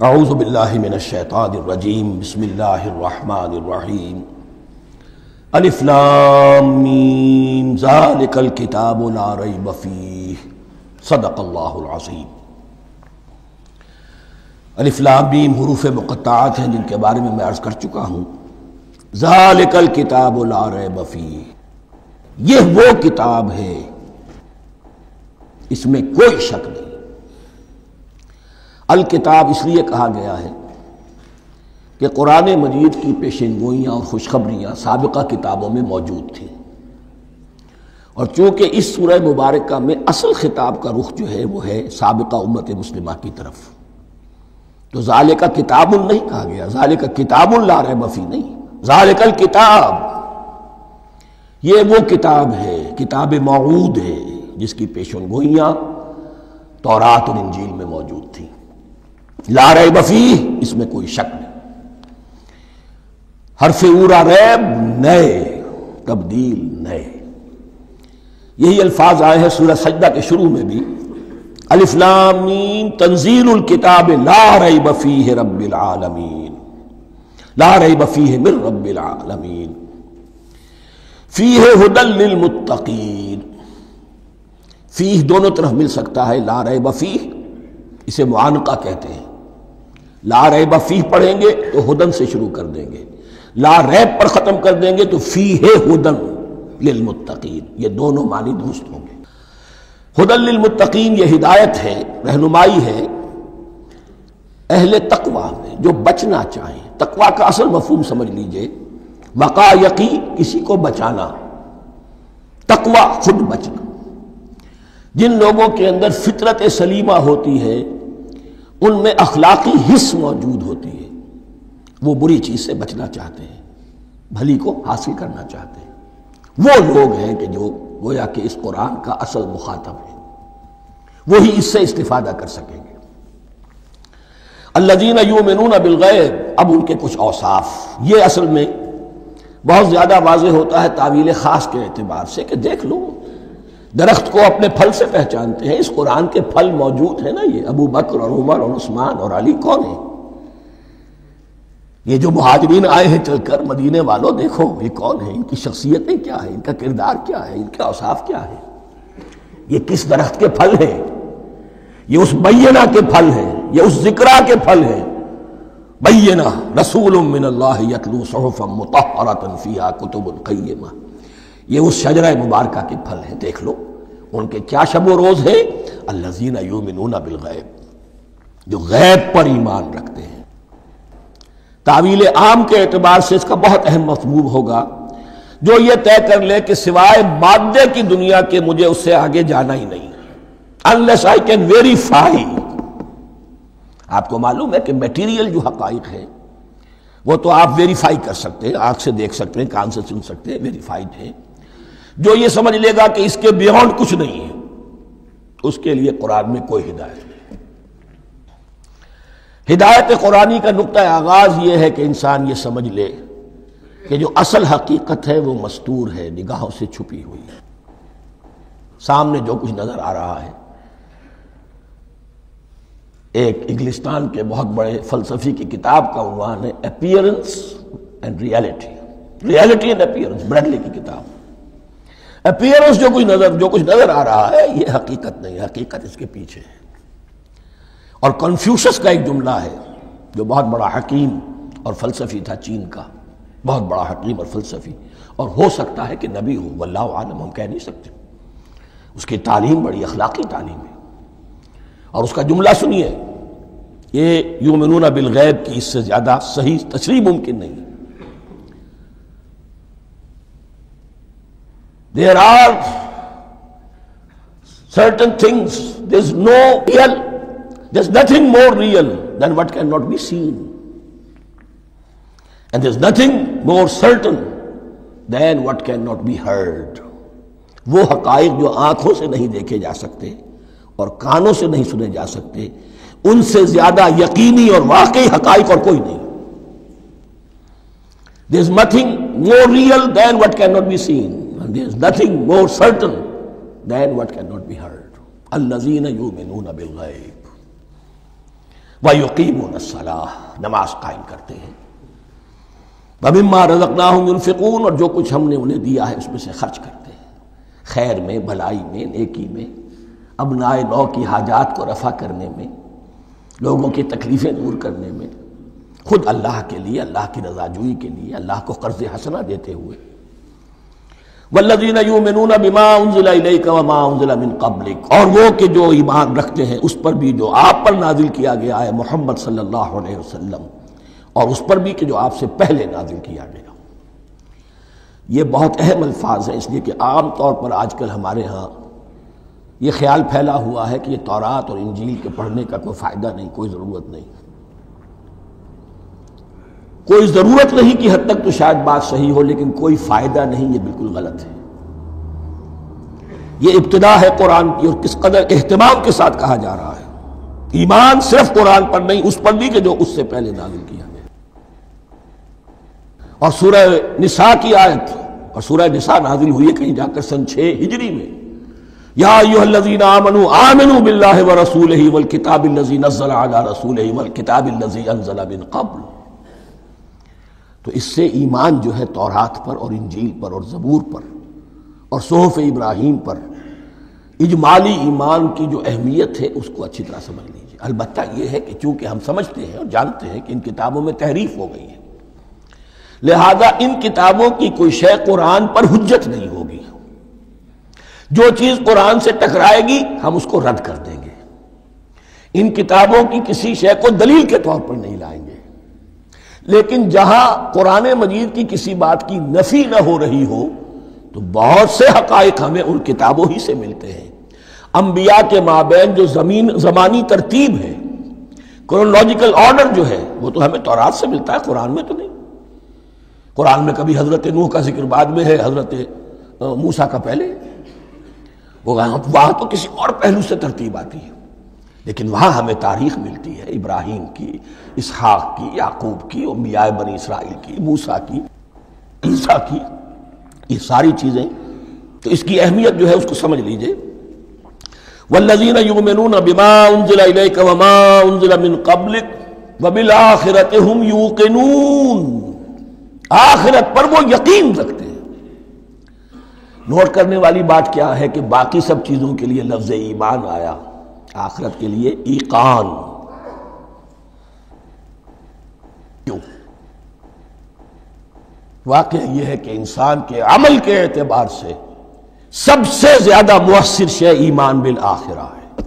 اعوذ باللہ من الشیطان الرجیم بسم اللہ الرحمن الرحیم الف لام میم ذالک الکتاب لا ریب فیہ صدق اللہ العظیم۔ الف لام میم حروف مقطعات ہیں جن کے بارے میں عرض کر چکا ہوں۔ ذالک الکتاب لا ریب فیہ، یہ وہ کتاب ہے اس میں کوئی شک نہیں۔ الکتاب اس لیے کہا گیا ہے کہ قرآن مجید کی پیشین گوئیاں اور خوشخبریاں سابقہ کتابوں میں موجود تھیں، اور چونکہ اس سورہ مبارکہ میں اصل خطاب کا رخ جو ہے وہ ہے سابقہ امت مسلمہ کی طرف، تو ذالک کتاب نہیں کہا گیا، ذالک کتاب لا ریب فیہ نہیں، ذالک الکتاب یہ وہ کتاب ہے، کتاب موعود ہے جس کی پیشین گوئیاں تورات اور انجیل میں موجود تھیں۔ لا ریب فیہ، اس میں کوئی شک نہیں۔ حرف اورا ریب نئے، تبدیل نئے، یہی الفاظ آئے ہیں سورہ سجدہ کے شروع میں بھی، الف لام میم تنزیل الکتاب لا ریب فیہ رب العالمین، لا ریب فیہ من رب العالمین، فیہ ھدی للمتقین۔ فیہ دونوں طرف مل سکتا ہے، لا ریب فیہ اسے معانقہ کہتے ہیں، لا ریب فیہ پڑھیں گے تو ہدن سے شروع کر دیں گے، لا ریب پر ختم کر دیں گے تو فیہ ہدن للمتقین، یہ دونوں معنی درست ہوں گے۔ ہدن للمتقین یہ ہدایت ہے، رہنمائی ہے اہل تقوی میں جو بچنا چاہیں۔ تقوی کا اصل مفہوم سمجھ لیجئے، وقا یقی کسی کو بچانا، تقوی خود بچنا۔ جن لوگوں کے اندر فطرت سلیمہ ہوتی ہے ان میں اخلاقی حس موجود ہوتی ہے، وہ بری چیز سے بچنا چاہتے ہیں، بھلی کو حاصل کرنا چاہتے ہیں، وہ لوگ ہیں کہ جو گویا کہ اس قرآن کا اصل مخاطب ہے، وہی اس سے استفادہ کر سکیں گے۔ الذین یؤمنون بالغیب، اب ان کے کچھ اوصاف، یہ اصل میں بہت زیادہ واضح ہوتا ہے تعویل خاص کے اعتبار سے کہ دیکھ لو درخت کو اپنے پھل سے پہچانتے ہیں، اس قرآن کے پھل موجود ہیں نا، یہ ابو بکر اور عمر اور عثمان اور علی کون ہیں؟ یہ جو مہاجرین آئے ہیں چل کر، مدینے والوں دیکھو یہ کون ہیں، ان کی شخصیتیں کیا ہیں، ان کا کردار کیا ہے، ان کے اوصاف کیا ہے، یہ کس درخت کے پھل ہیں؟ یہ اس بینہ کے پھل ہیں، یہ اس ذکرہ کے پھل ہیں۔ بینہ رسول من اللہ یتلو صحفا مطہرۃ فیہا کتب قیمہ، یہ اس شجرہ مبارکہ کے پھل ہیں، دیکھ لو ان کے کیا شب و روز ہے۔ الذین یؤمنون بالغیب، جو غیب پر ایمان رکھتے ہیں۔ تعویل عام کے اعتبار سے اس کا بہت اہم مفہوم ہوگا، جو یہ طے کر لے کہ سوائے مادے کی دنیا کے مجھے اس سے آگے جانا ہی نہیں، unless I can verify۔ آپ کو معلوم ہے کہ میٹیریل جو حقائق ہے وہ تو آپ ویریفائی کر سکتے ہیں، آنکھ سے دیکھ سکتے ہیں، کان سے سن سکتے ہیں، ویریفائڈ ہے۔ جو یہ سمجھ لے گا کہ اس کے بیونڈ کچھ نہیں ہے، اس کے لیے قرآن میں کوئی ہدایت نہیں۔ ہدایت قرآنی کا نقطہ آغاز یہ ہے کہ انسان یہ سمجھ لے کہ جو اصل حقیقت ہے وہ مستور ہے، نگاہوں سے چھپی ہوئی ہے، سامنے جو کچھ نظر آ رہا ہے۔ ایک انگلستان کے بہت بڑے فلسفی کی کتاب کا عنوان ہے appearance and reality, reality and appearance, Bradley کی کتاب۔ اپیئرنس جو کچھ نظر آ رہا ہے یہ حقیقت نہیں، حقیقت اس کے پیچھے ہے۔ اور کنفیوشس کا ایک جملہ ہے جو بہت بڑا حکیم اور فلسفی تھا، چین کا بہت بڑا حکیم اور فلسفی، اور ہو سکتا ہے کہ نبی ہو، واللہ عالم، ہم کہہ نہیں سکتے۔ اس کی تعلیم بڑی اخلاقی تعلیم ہے، اور اس کا جملہ سنیے، یہ یؤمنون بالغیب کی اس سے زیادہ صحیح تشریح ممکن نہیں۔ There are certain things, there's nothing more real than what cannot be seen, and there's nothing more certain than what cannot be heard۔ وہ حقائق جو آنکھوں سے نہیں دیکھے جا سکتے اور کانوں سے نہیں سنے جا سکتے، ان سے زیادہ یقینی اور واقعی حقائق اور کوئی نہیں۔ There is nothing more real than what cannot be seen, and there is nothing more certain than what cannot be heard۔ الذین یؤمنون بالغیب، وَيُقِيمُونَ الصَّلَاةَ، نماز قائم کرتے ہیں، وَمِمَّا رَزَقْنَاهُمْ يُنْفِقُونَ، اور جو کچھ ہم نے انہیں دیا ہے اس میں سے خرچ کرتے ہیں، خیر میں، بھلائی میں، نیکی میں، ابنائے نو کی حاجات کو رفع کرنے میں، لوگوں کی تکلیفیں دور کرنے میں، خود اللہ کے لیے، اللہ کی رضا جوئی کے لیے، اللہ کو قرض حسنہ دیتے ہوئے۔ والذین یؤمنون بما انزل الیک وما انزل من قبلک، اور وہ کہ جو ایمان رکھتے ہیں اس پر بھی جو آپ پر نازل کیا گیا ہے محمد صلی اللہ علیہ وسلم، اور اس پر بھی کہ جو آپ سے پہلے نازل کیا گیا۔ یہ بہت اہم الفاظ ہیں، اس لیے کہ عام طور پر آج کل ہمارے ہاں یہ خیال پھیلا ہوا ہے کہ یہ تورات اور انجیل کے پڑھنے کا کوئی فائدہ نہیں، کوئی ضرورت نہیں، کوئی ضرورت نہیں کی حد تک تو شاید بات صحیح ہو، لیکن کوئی فائدہ نہیں، یہ بالکل غلط ہے۔ یہ ابتدا ہے قرآن کی، اور کس قدر اہتمام کے ساتھ کہا جا رہا ہے۔ ایمان صرف قرآن پر نہیں، اس پر بھی کہ جو اس سے پہلے نازل کیا گیا۔ اور سورہ نساء کی آیت، اور سورہ نساء نازل ہوئی ہے کہیں جا کر سن 6 ہجری میں، یا ایھا الذین آمنوا آمنوا باللہ ورسولہ والکتاب الذی نزل علی رسولہ والکتاب الذی انزل من قبل۔ تو اس سے ایمان جو ہے تورات پر اور انجیل پر اور زبور پر اور صحف ابراہیم پر، اجمالی ایمان کی جو اہمیت ہے اس کو اچھی طرح سمجھ لیجیے۔ البتہ یہ ہے کہ چونکہ ہم سمجھتے ہیں اور جانتے ہیں کہ ان کتابوں میں تحریف ہو گئی ہے، لہذا ان کتابوں کی کوئی شے قرآن پر حجت نہیں ہوگی۔ جو چیز قرآن سے ٹکرائے گی ہم اس کو رد کر دیں گے، ان کتابوں کی کسی شے کو دلیل کے طور پر نہیں لائیں گے۔ لیکن جہاں قرآن مجید کی کسی بات کی نفی نہ ہو رہی ہو تو بہت سے حقائق ہمیں ان کتابوں ہی سے ملتے ہیں۔ انبیاء کے مابین جو زمانی ترتیب ہے، کرونالوجیکل آرڈر جو ہے، وہ تو ہمیں تورات سے ملتا ہے، قرآن میں تو نہیں۔ قرآن میں کبھی حضرت نوح کا ذکر بعد میں ہے، حضرت موسیٰ کا پہلے، وہاں تو کسی اور پہلو سے ترتیب آتی ہے، لیکن وہاں ہمیں تاریخ ملتی ہے ابراہیم کی، اسحاق کی، یعقوب کی، انبیاء بنی اسرائیل کی، موسیٰ کی، عیسیٰ کی، یہ ساری چیزیں۔ تو اس کی اہمیت جو ہے اس کو سمجھ لیجئے۔ والذین یؤمنون بما انزل الیک وما انزل من قبلک وبالآخرۃ ھم یوقنون، آخرت پر وہ یقین رکھتے ہیں۔ نوٹ کرنے والی بات کیا ہے کہ باقی سب چیزوں کے لیے لفظ ایمان آیا، آخرت کے لیے ایقان کیوں؟ واقعہ یہ ہے کہ انسان کے عمل کے اعتبار سے سب سے زیادہ مؤثر شے ایمان بالآخرہ ہے۔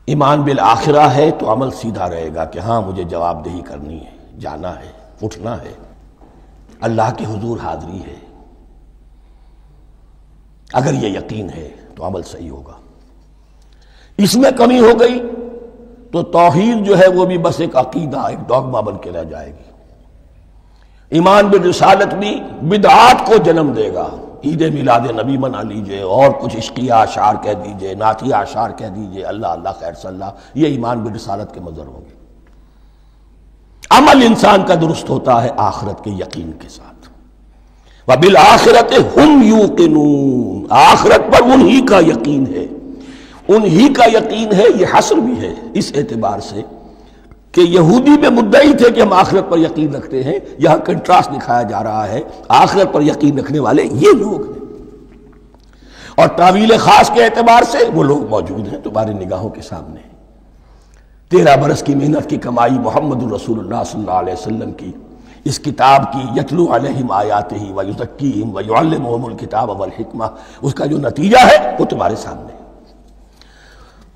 ایمان بالآخرہ ہے تو عمل سیدھا رہے گا کہ ہاں مجھے جواب دہی کرنی ہے، جانا ہے، اٹھنا ہے، اللہ کے حضور حاضری ہے۔ اگر یہ یقین ہے تو عمل صحیح ہوگا۔ اس میں کمی ہو گئی تو توحید جو ہے وہ بھی بس ایک عقیدہ، ایک ڈوگما بن کے رہ جائے گی۔ ایمان بالرسالت بھی بدعات کو جنم دے گا۔ عید میلاد نبی منا لیجئے، اور کچھ عشقیہ اشعار کہہ دیجئے، نعتیہ اشعار کہہ دیجئے، اللہ اللہ خیر صلی اللہ، یہ ایمان بالرسالت کے مظہر ہوں گے۔ عمل انسان کا درست ہوتا ہے آخرت کے یقین کے ساتھ۔ وَبِالْآخِرَةِ هُمْ يُوقِنُونَ، آخرت پر انہی کا یقین ہے، انہی کا یقین ہے۔ یہ حصر بھی ہے اس اعتبار سے کہ یہودی میں مدعی تھے کہ ہم آخرت پر یقین رکھتے ہیں، یہاں کنٹراسٹ دکھایا جا رہا ہے، آخرت پر یقین رکھنے والے یہ لوگ ہیں۔ اور تعویل خاص کے اعتبار سے وہ لوگ موجود ہیں تمہاری نگاہوں کے سامنے۔ 13 برس کی محنت کی کمائی محمد الرسول اللہ صلی اللہ علیہ وسلم کی، اس کتاب کی، یتلو علیہم آیاتہ ویزکیہم ویعلمہم الکتاب والحکمہ، اس کا جو نتیجہ ہے وہ تمہارے سامنے ہے۔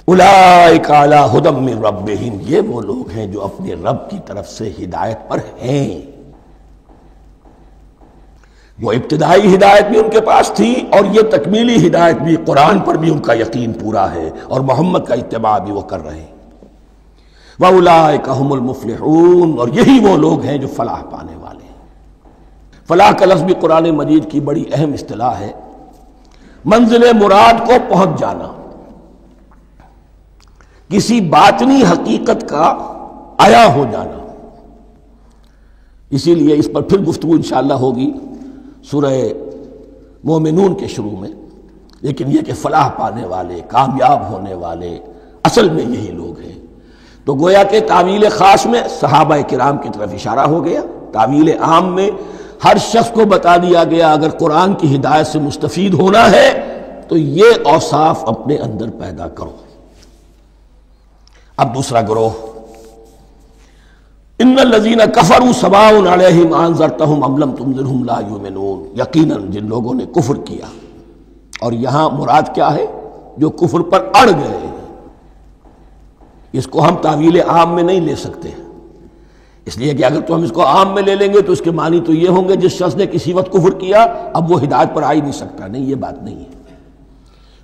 اولئک علی ھدی من ربہم، یہ وہ لوگ ہیں جو اپنے رب کی طرف سے ہدایت پر ہیں۔ وہ ابتدائی ہدایت بھی ان کے پاس تھی، اور یہ تکمیلی ہدایت بھی، قرآن پر بھی ان کا یقین پورا ہے، اور محمد کا اتباع بھی وہ کر رہے ہیں۔ وَأُولَٰئِكَ هُمُ الْمُفْلِحُونَ، اور یہی وہ لوگ ہیں جو فلاح پانے والے ہیں۔ فلاح کا لفظ بھی قرآن مجید کی بڑی اہم اصطلاح ہے، منزل مراد کو پہنچ جانا، کسی باطنی حقیقت کا عیا ہو جانا۔ اسی لیے اس پر پھر گفتگو انشاءاللہ ہوگی سورہ مومنون کے شروع میں، لیکن یہ کہ فلاح پانے والے، کامیاب ہونے والے اصل میں یہی لوگ تو گویا کہ تعویل خاص میں صحابہ کرام کی طرف اشارہ ہو گیا، تعویل عام میں ہر شخص کو بتا دیا گیا اگر قرآن کی ہدایت سے مستفید ہونا ہے تو یہ اوصاف اپنے اندر پیدا کرو۔ اب دوسرا گروہ، ان الذین کفروا سواء علیہم انذرتہم ام لم تنذرہم لا یؤمنون، یقیناً جن لوگوں نے کفر کیا، اور یہاں مراد کیا ہے؟ جو کفر پر اڑ گئے۔ اس کو ہم تعویل عام میں نہیں لے سکتے، اس لیے کہ اگر تو ہم اس کو عام میں لے لیں گے تو اس کے معنی تو یہ ہوں گے جس شخص نے کسی وقت کفر کیا اب وہ ہدایت پر آ ہی نہیں سکتا۔ نہیں، یہ بات نہیں ہے۔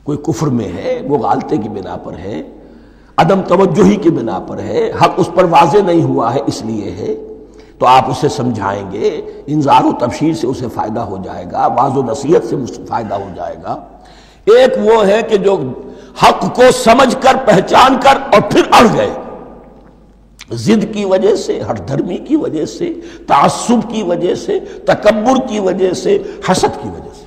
کوئی کفر میں ہے، وہ غالطے کی بنا پر ہے، عدم توجہی کی بنا پر ہے، حق اس پر واضح نہیں ہوا ہے اس لیے ہے، تو آپ اسے سمجھائیں گے، انذار و تبشیر سے اسے فائدہ ہو جائے گا، واعظ و نصیحت سے فائدہ ہو جائے گا۔ ایک وہ ہے کہ جو حق کو سمجھ کر پہچان کر اور پھر اڑ گئے، ضد کی وجہ سے، ہٹ دھرمی کی وجہ سے، تعصب کی وجہ سے، تکبر کی وجہ سے، حسد کی وجہ سے۔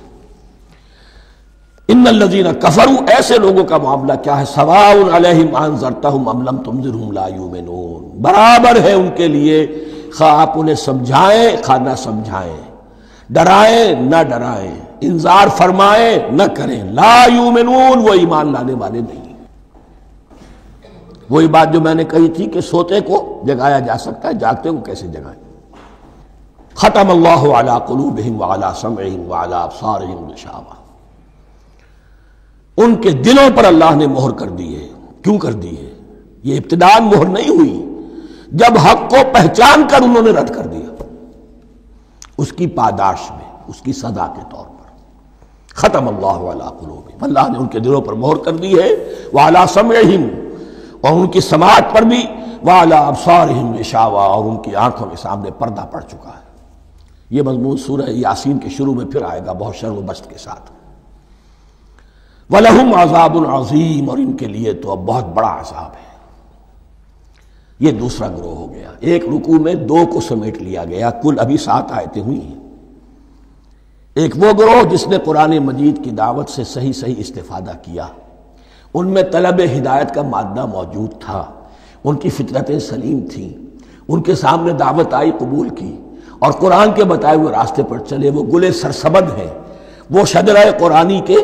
ان الذین کفروا، ایسے لوگوں کا معاملہ کیا ہے؟ سواء علیہم انذرتہم ام لم تنذرہم لا یؤمنون، برابر ہے ان کے لیے خواہ آپ انہیں سمجھائیں خواہ نہ سمجھائیں، ڈرائیں نہ ڈرائیں، انذار فرمائیں نہ کریں، لا یؤمنون، وہ ایمان لانے والے نہیں۔ وہی بات جو میں نے کہی تھی کہ سوتے کو جگایا جا سکتا ہے، جاگتے کو کیسے جگائیں؟ ختم اللہ علی قلوبہم وعلی سمعہم وعلی ابصارہم غشاوہ، ان کے دلوں پر اللہ نے مہر کر دی ہے۔ کیوں کر دی ہے؟ یہ ابتداءً مہر نہیں ہوئی، جب حق کو پہچان کر انہوں نے رد کر دیا، اس کی پاداش میں، اس کی سزا کے طور پر۔ ختم اللہ علی قلوبہم، اللہ نے ان کے دلوں پر مہر کر دی ہے، وعلی سمعہم، اور ان کی سماعت پر بھی، وعلی ابصارہم غشاوہ، اور ان کی آنکھوں کے سامنے پردہ پڑ چکا ہے۔ یہ مضمون سورہ یاسین کے شروع میں پھر آئے گا بہت شر و بست کے ساتھ۔ وَلَهُمْ عَذَابٌ عَظِيمٌ، اور ان کے لیے تو اب بہت بڑا عذاب ہے۔ یہ دوسرا گروہ ہو گیا، ایک رکوع میں دو کو سمیٹ لیا گیا، کل ابھی 7 آیتیں ہوئی ہیں۔ ایک وہ گروہ جس نے قرآن مجید کی دعوت سے صحیح استفادہ کیا، ان میں طلب ہدایت کا مادہ موجود تھا، ان کی فطرتیں سلیم تھیں، ان کے سامنے دعوت آئی، قبول کی، اور قرآن کے بتائے ہوئے راستے پر چلے۔ وہ گلے سرسبد ہیں، وہ شجرہ قرآنی کے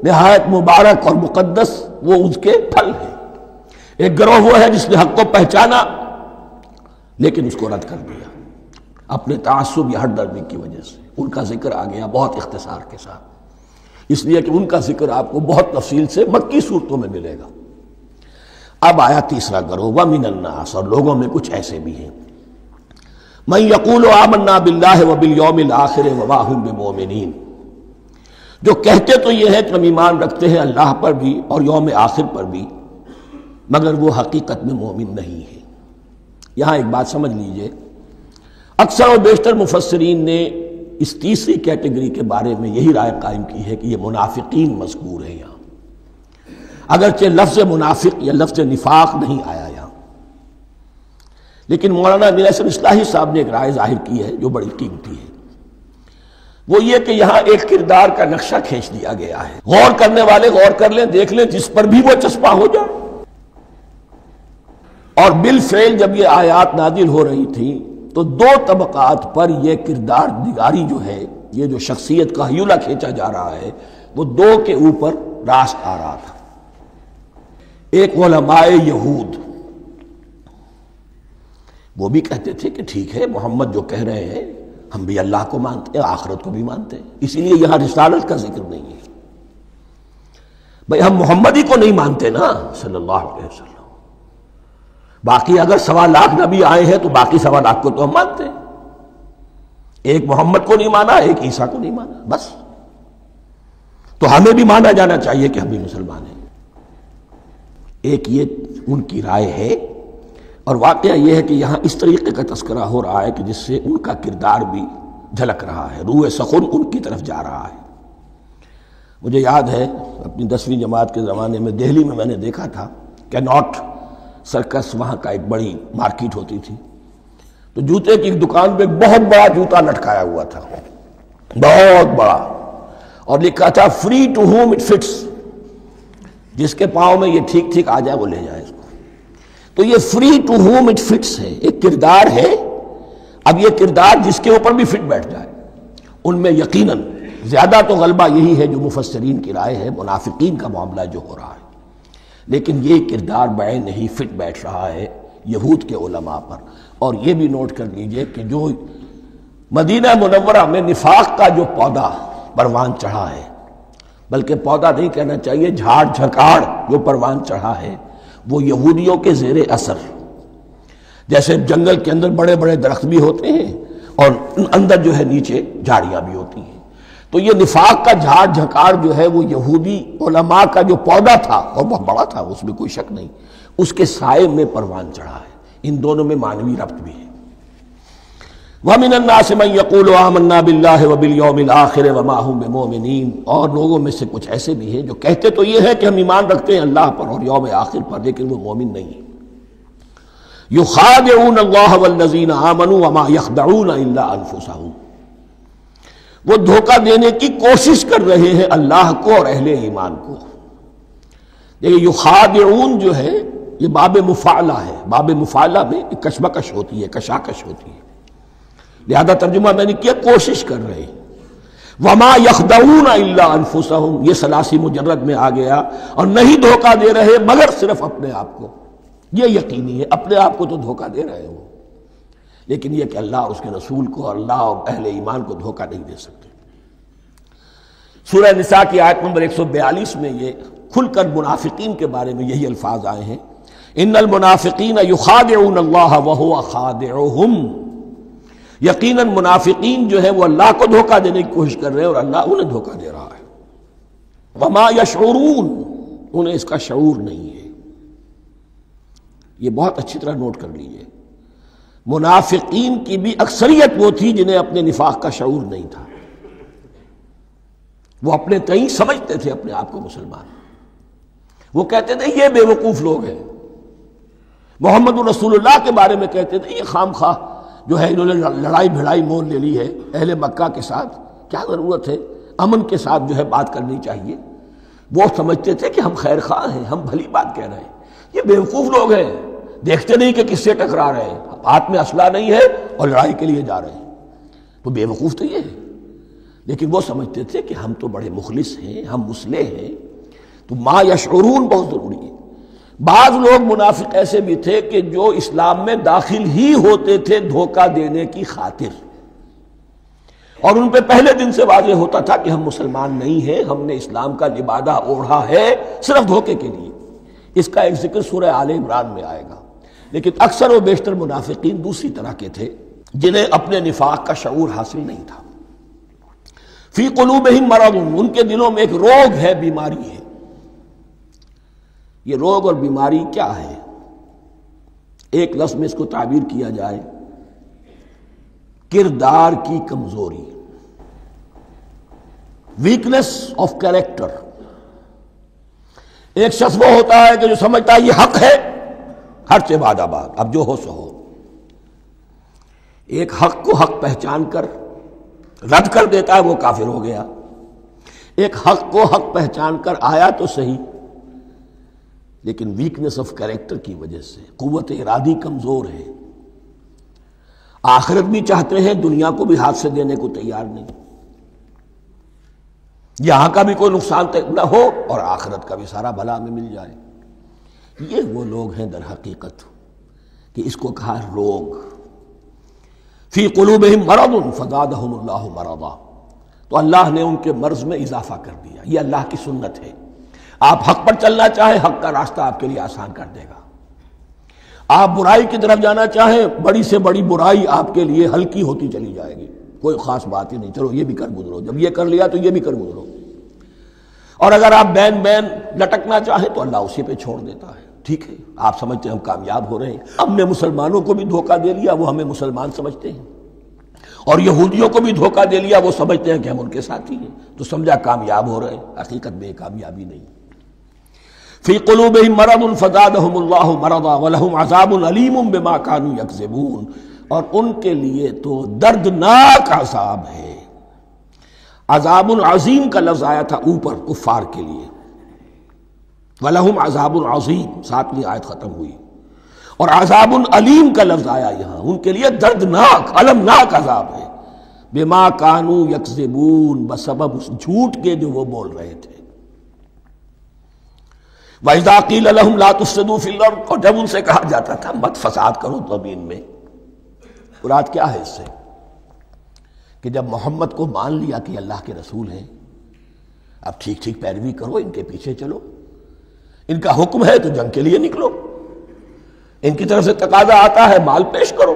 نہایت مبارک اور مقدس، وہ اس کے پھل ہیں۔ ایک گروہ وہ ہے جس نے حق کو پہچانا لیکن اس کو رد کر دیا اپنے تعصب یا ہٹ درمی کی وجہ سے۔ ان کا ذکر آ گیا بہت اختصار کے ساتھ، اس لیے کہ ان کا ذکر آپ کو بہت تفصیل سے مکی صورتوں میں ملے گا۔ اب آیا تیسرا گروہ، وَمِنَ النَّاسِ، اور لوگوں میں کچھ ایسے بھی ہیں، مَن يَقُولُ آمَنَّا بِاللَّهِ وَبِالْيَوْمِ الْآخِرِ وَمَا هُم بِمُؤْمِنِينَ، جو کہتے تو یہ ہے کہ ہم ایمان رکھتے ہیں اللہ پر بھی اور یوم آخر پر بھی، مگر وہ حقیقت میں مومن نہیں ہے۔ یہاں ایک بات سمجھ لیجئے، اکثر اور بیشتر مفسرین نے اس تیسری کیٹیگری کے بارے میں یہی رائے قائم کی ہے کہ یہ منافقین مذکور ہیں یہاں، اگرچہ لفظ منافق یا لفظ نفاق نہیں آیا یہاں، لیکن مولانا امیر احسن اصلاحی صاحب نے ایک رائے ظاہر کی ہے جو بڑی قیمتی ہے۔ وہ یہ کہ یہاں ایک کردار کا نقشہ کھینچ دیا گیا ہے، غور کرنے والے غور کر لیں، دیکھ لیں، جس پر بھی وہ چسپاں ہو جائے۔ اور بالفعل جب یہ آیات نازل ہو رہی تھیں تو دو طبقات پر یہ کردار نگاری جو ہے، یہ جو شخصیت کا ہیولہ کھینچا جا رہا ہے، وہ دو کے اوپر راست آ رہا تھا۔ ایک علماء یہود، وہ بھی کہتے تھے کہ ٹھیک ہے محمد جو کہہ رہے ہیں ہم بھی اللہ کو مانتے ہیں، آخرت کو بھی مانتے ہیں، اسی لیے یہاں رسالت کا ذکر نہیں ہے۔ بھئی ہم محمد ہی کو نہیں مانتے نا صلی اللہ علیہ وسلم، باقی اگر 1.25 لاکھ نبی آئے ہیں تو باقی 1.25 لاکھ کو تو ہم مانتے ہیں، ایک محمد کو نہیں مانا، ایک عیسیٰ کو نہیں مانا، بس تو ہمیں بھی مانا جانا چاہیے کہ ہم بھی مسلمان ہیں۔ ایک یہ ان کی رائے ہے، اور واقعہ یہ ہے کہ یہاں اس طریقے کا تذکرہ ہو رہا ہے کہ جس سے ان کا کردار بھی جھلک رہا ہے، روح سخن ان کی طرف جا رہا ہے۔ مجھے یاد ہے اپنی 10ویں جماعت کے زمانے میں دہلی میں نے دیکھا تھا کہ ناٹ سرکس، وہاں کا ایک بڑی مارکیٹ ہوتی تھی، تو جوتے کی ایک دکان پہ بہت بڑا جوتا لٹکایا ہوا تھا، بہت بڑا، اور لکھا تھا free to whom it fits, جس کے پاؤں میں یہ ٹھیک ٹھیک آ جائے وہ لے جائے اس کو۔ تو یہ free to whom it fits ہے، ایک کردار ہے. اب یہ کردار جس کے اوپر بھی فٹ بیٹھ جائے، ان میں یقیناً زیادہ تو غلبہ یہی ہے جو مفسرین کی رائے ہے، منافقین کا معاملہ جو ہو رہا ہے. لیکن یہ کردار بعین نہیں فٹ بیٹھ رہا ہے یہود کے علماء پر. اور یہ بھی نوٹ کر لیجئے کہ جو مدینہ منورہ میں نفاق کا جو پودا پروان چڑھا ہے، بلکہ پودا نہیں کہنا چاہیے، جھاڑ جھکاڑ جو پروان چڑھا ہے، وہ یہودیوں کے زیر اثر. جیسے جنگل کے اندر بڑے بڑے درخت بھی ہوتے ہیں اور اندر جو ہے نیچے جھاڑیاں بھی ہوتی ہیں، تو یہ نفاق کا جھاڑ جھکاڑ جو ہے وہ یہودی علماء کا جو پودا تھا، اور بہت بڑا تھا، اس میں کوئی شک نہیں، اس کے سائے میں پروان چڑھا ہے. ان دونوں میں معنوی ربط بھی ہے. وَمِنَ النَّاسِ مَن يَقُولُ آمَنَّا بِاللَّهِ وَبِالْيَوْمِ الْآخِرِ وَمَا هُم بِمُؤْمِنِينَ. اور لوگوں میں سے کچھ ایسے بھی ہیں جو کہتے تو یہ ہے کہ ہم ایمان رکھتے ہیں اللہ پر اور یوم آخر پر، لیکن وہ مومن نہیں ہیں. يُخَادِعُونَ اللَّهَ وَالَّذِينَ آمَنُوا وَمَا يَخْدَعُونَ إِلَّا أَنفُسَهُمْ. وہ دھوکہ دینے کی کوشش کر رہے ہیں اللہ کو اور اہل ایمان کو. یہ یخادعون جو ہے یہ باب مفعلہ ہے. باب مفعلہ میں کشمکش ہوتی ہے، کشاکش ہوتی ہے، لہذا ترجمہ میں نے کیا کوشش کر رہے ہیں. وما یخدعون الا انفسهم، یہ ثلاثی مجرد میں آ گیا، اور نہیں دھوکہ دے رہے مگر صرف اپنے آپ کو. یہ یقینی ہے اپنے آپ کو تو دھوکہ دے رہے ہو، لیکن یہ کہ اللہ اس کے رسول کو اور اللہ اور اہل ایمان کو دھوکہ نہیں دے سکتے. سورہ نساء کی آیت نمبر 142 میں یہ کھل کر منافقین کے بارے میں یہی الفاظ آئے ہیں. ان المنافقین یخادعون اللہ وہو خادعہم. یقیناً منافقین جو ہے وہ اللہ کو دھوکہ دینے کی کوشش کر رہے ہیں اور اللہ انہیں دھوکہ دے رہا ہے. وما یشعرون، انہیں اس کا شعور نہیں ہے. یہ بہت اچھی طرح نوٹ کر لیجئے. منافقین کی بھی اکثریت وہ تھی جنہیں اپنے نفاق کا شعور نہیں تھا. وہ اپنے تئیں سمجھتے تھے اپنے آپ کو مسلمان. وہ کہتے تھے یہ بے وقوف لوگ ہیں. محمد رسول اللہ کے بارے میں کہتے تھے یہ خام خواہ جو ہے انہوں نے لڑائی بھڑائی مول لے لی ہے اہل مکہ کے ساتھ، کیا ضرورت ہے، امن کے ساتھ جو ہے بات کرنی چاہیے. وہ سمجھتے تھے کہ ہم خیر خواہ ہیں، ہم بھلی بات کہہ رہے ہیں. یہ بے وقوف لوگ ہیں، دیکھتے نہیں کہ کس سے ٹکرا رہے ہیں، ہاتھ میں اسلحہ نہیں ہے اور لڑائی کے لیے جا رہے ہیں. تو بے وقوف تو یہ ہے. لیکن وہ سمجھتے تھے کہ ہم تو بڑے مخلص ہیں، ہم مصلح ہیں. تو ما یشعرون بہت ضروری ہے. بعض لوگ منافق ایسے بھی تھے کہ جو اسلام میں داخل ہی ہوتے تھے دھوکہ دینے کی خاطر، اور ان پہ پہلے دن سے واضح ہوتا تھا کہ ہم مسلمان نہیں ہیں، ہم نے اسلام کا لبادہ اوڑھا ہے صرف دھوکے کے لیے. اس کا ایک ذکر سورہ آل عمران میں آئے گا. لیکن اکثر و بیشتر منافقین دوسری طرح کے تھے جنہیں اپنے نفاق کا شعور حاصل نہیں تھا. فی قلوبہم مرض، ان کے دلوں میں ایک روگ ہے، بیماری ہے. یہ روگ اور بیماری کیا ہے؟ ایک لفظ میں اس کو تعبیر کیا جائے کردار کی کمزوری، ویکنس آف کیریکٹر. ایک شخص وہ ہوتا ہے کہ جو سمجھتا ہے یہ حق ہے، ہر سے باد آباد، اب جو ہو سو ہو. ایک حق کو حق پہچان کر رد کر دیتا ہے، وہ کافر ہو گیا. ایک حق کو حق پہچان کر آیا تو صحیح، لیکن ویکنس آف کیریکٹر کی وجہ سے قوت ارادی کمزور ہے. آخرت بھی چاہتے ہیں، دنیا کو بھی ہاتھ سے دینے کو تیار نہیں. یہاں کا بھی کوئی نقصان نہ ہو اور آخرت کا بھی سارا بھلا میں مل جائے. یہ وہ لوگ ہیں در حقیقت کہ اس کو کہا روگ. فی قلوبہم مرض فزادہم اللہ مرضا. تو اللہ نے ان کے مرض میں اضافہ کر دیا. یہ اللہ کی سنت ہے. آپ حق پر چلنا چاہیں، حق کا راستہ آپ کے لیے آسان کر دے گا. آپ برائی کی طرف جانا چاہیں، بڑی سے بڑی برائی آپ کے لیے ہلکی ہوتی چلی جائے گی. کوئی خاص بات ہی نہیں، چلو یہ بھی کر گزرو، جب یہ کر لیا تو یہ بھی کر گزرو. اور اگر آپ بین بین لٹکنا چاہیں تو اللہ اسی پہ چھوڑ دیتا ہے. ٹھیک ہے، آپ سمجھتے ہیں ہم کامیاب ہو رہے ہیں، ہم نے مسلمانوں کو بھی دھوکہ دے لیا، وہ ہمیں مسلمان سمجھتے ہیں، اور یہودیوں کو بھی دھوکہ دے لیا، وہ سمجھتے ہیں کہ ہم ان کے ساتھی ہیں، تو سمجھا کامیاب ہو رہے ہیں. حقیقت میں کامیابی نہیں. فی قلوبہم مرض فزادہم اللہ مرضا ولہم عذاب علیم بما کانوا یکذبون. اور ان کے لیے تو دردناک عذاب ہے. عذاب عظیم کا لفظ آیا تھا اوپر کفار کے لیے، وَلَهُمْ عَذَابٌ عَظِيمٌ، 7ویں آیت ختم ہوئی. اور عذاب علیم کا لفظ آیا یہاں، ان کے لیے دردناک المناک عذاب ہے، بما کانوا یکذبون، بسبب اس جھوٹ کے جو وہ بول رہے تھے۔ وَإِذَا قِيلَ لَهُمْ لَا تُفْسِدُوا فِي الْأَرْضِ، اور جب ان سے کہا جاتا تھا مت فساد کرو زمین میں، مراد کیا ہے اس سے؟ کہ جب محمد کو مان لیا کہ اللہ کے رسول ہیں، اب ٹھیک ٹھیک پیروی کرو، ان کے پیچھے چلو، ان کا حکم ہے تو جنگ کے لیے نکلو، ان کی طرف سے تقاضا آتا ہے مال پیش کرو،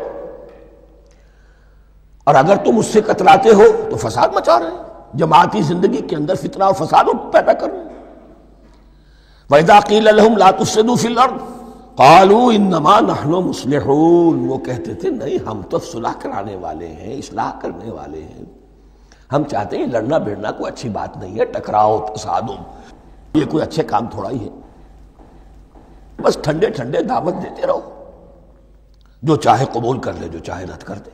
اور اگر تم اس سے کتراتے ہو تو فساد مچا رہے ہیں، جماعتی زندگی کے اندر فتنہ اور فساد پیدا کر رہے ہیں۔ وَإِذَا قِيلَ لَهُمْ لَا تُفْسِدُوا فِي الْأَرْضِ قَالُوا إِنَّمَا نَحْنُ مُصْلِحُونَ، وہ کہتے تھے نہیں ہم تو صلح کرانے والے ہیں، اصلاح کرنے والے ہیں، ہم چاہتے ہیں لڑنا بھیڑنا کوئی اچھی بات نہیں ہے، ٹکراؤ تصادم یہ کوئی اچھے کام تھوڑا ہی ہے، بس ٹھنڈے ٹھنڈے دعوت دیتے رہو، جو چاہے قبول کر لے جو چاہے رد کر دے،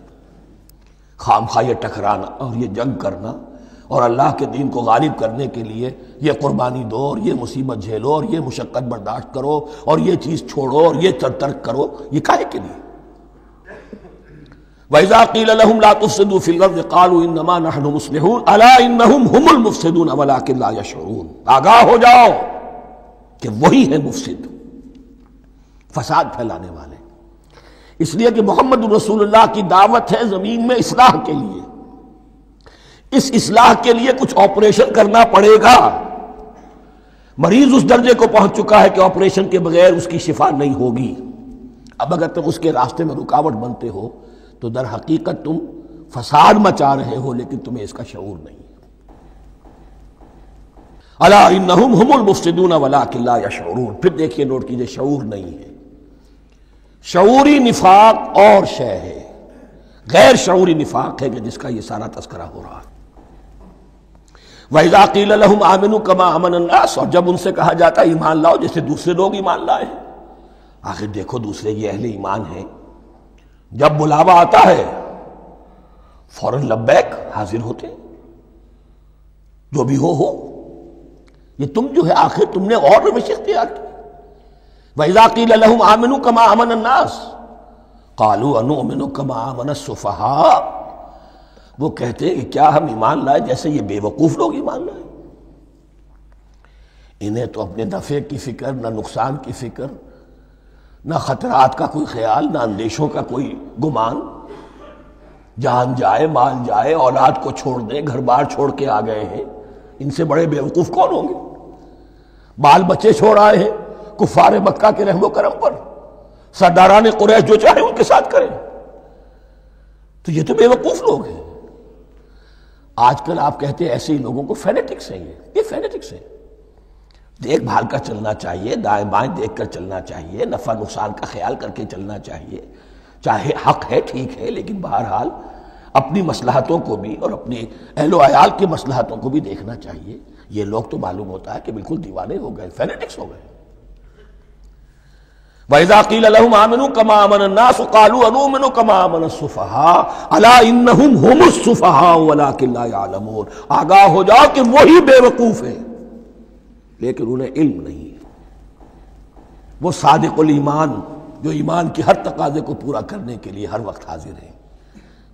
خام خواہ یہ ٹکرانا اور یہ جنگ کرنا اور اللہ کے دین کو غالب کرنے کے لیے یہ قربانی دو اور یہ مصیبت جھیلو اور یہ مشقت برداشت کرو اور یہ چیز چھوڑو اور یہ ترک کرو، یہ کاہے کے لیے؟ وَإِذَا قِيلَ لَهُمْ لَا تُفْسِدُوا فِي الْأَرْضِ قَالُوا إِنَّمَا نَحْنُ مُصْلِحُونَ أَلَا إِنَّهُمْ هُمُ الْمُفْسِدُونَ وَلَٰكِن لَا يَشْعُرُونَ، آگاہ ہو جاؤ کہ وہی ہے مفسد، فساد پھیلانے والے، اس لیے کہ محمد رسول اللہ کی دعوت ہے زمین میں اصلاح کے لیے، اس اصلاح کے لیے کچھ آپریشن کرنا پڑے گا، مریض اس درجے کو پہنچ چکا ہے کہ آپریشن کے بغیر اس کی شفا نہیں ہوگی، اب اگر تم اس کے راستے میں رکاوٹ بنتے ہو تو در حقیقت تم فساد مچا رہے ہو، لیکن تمہیں اس کا شعور نہیں ہے۔ الا انہم ہم المفسدون ولکن لا یشعرون، پھر دیکھیے نوٹ کیجئے شعور نہیں ہے، شعوری نفاق اور شے ہے، غیر شعوری نفاق ہے کہ جس کا یہ سارا تذکرہ ہو رہا ہے۔ وَإِذَا قِيلَ لَهُمْ آمِنُوا كَمَا آمَنَ النَّاسُ، اور جب ان سے کہا جاتا ہے ایمان لاؤ جیسے دوسرے لوگ ایمان لائے ہیں، آخر دیکھو دوسرے یہ اہل ایمان ہیں، جب بلاوا آتا ہے فوراً لبیک حاضر ہوتے، جو بھی ہو یہ تم جو ہے آخر تم نے اور روش اختیار کی۔ وَإِذَا قِيلَ لَهُمْ آمِنُوا كَمَا آمَنَ النَّاسُ قَالُوا أَنُؤْمِنُ كَمَا آمَنَ السُّفَهَاءُ، وہ کہتے ہیں کہ کیا ہم ایمان لائے جیسے یہ بے وقوف لوگ ایمان لائے، انہیں تو اپنے نفع کی فکر، نہ نقصان کی فکر، نہ خطرات کا کوئی خیال، نہ اندیشوں کا کوئی گمان، جان جائے مال جائے، اولاد کو چھوڑ دیں، گھر بار چھوڑ کے آ گئے ہیں، ان سے بڑے بے وقوف کون ہوں گے؟ بال بچے چھوڑ آئے ہیں کفار مکہ کے رحم و کرم پر، سرداران قریش جو چاہے ان کے ساتھ کریں، تو یہ تو بے وقوف لوگ ہیں۔ آج کل آپ کہتے ہیں ایسے ہی لوگوں کو فینیٹکس ہیں، یہ فینیٹکس ہیں، دیکھ بھال کر چلنا چاہیے، دائیں بائیں دیکھ کر چلنا چاہیے، نفع نقصان کا خیال کر کے چلنا چاہیے، چاہے حق ہے ٹھیک ہے، لیکن بہرحال اپنی مصلحتوں کو بھی اور اپنی اہل و عیال کی مصلحتوں کو بھی دیکھنا چاہیے۔ یہ لوگ تو معلوم ہوتا ہے کہ بالکل دیوانے ہو گئے، فینیٹکس ہو گئے۔ وَإِذَا قِيلَ لَهُمْ آمِنُوا كَمَا آمَنَ النَّاسُ قَالُوا أَنُؤْمِنُ كَمَا آمَنَ السُّفَهَاءُ أَلَا إِنَّهُمْ هُمُ السُّفَهَاءُ وَلَٰكِن لَا يَعْلَمُونَ، آگاہ ہو جاؤ کہ وہی بے وقوف ہیں لیکن انہیں علم نہیں ہے، وہ صادق الایمان جو ایمان کی ہر تقاضے کو پورا کرنے کے لیے ہر وقت حاضر ہیں،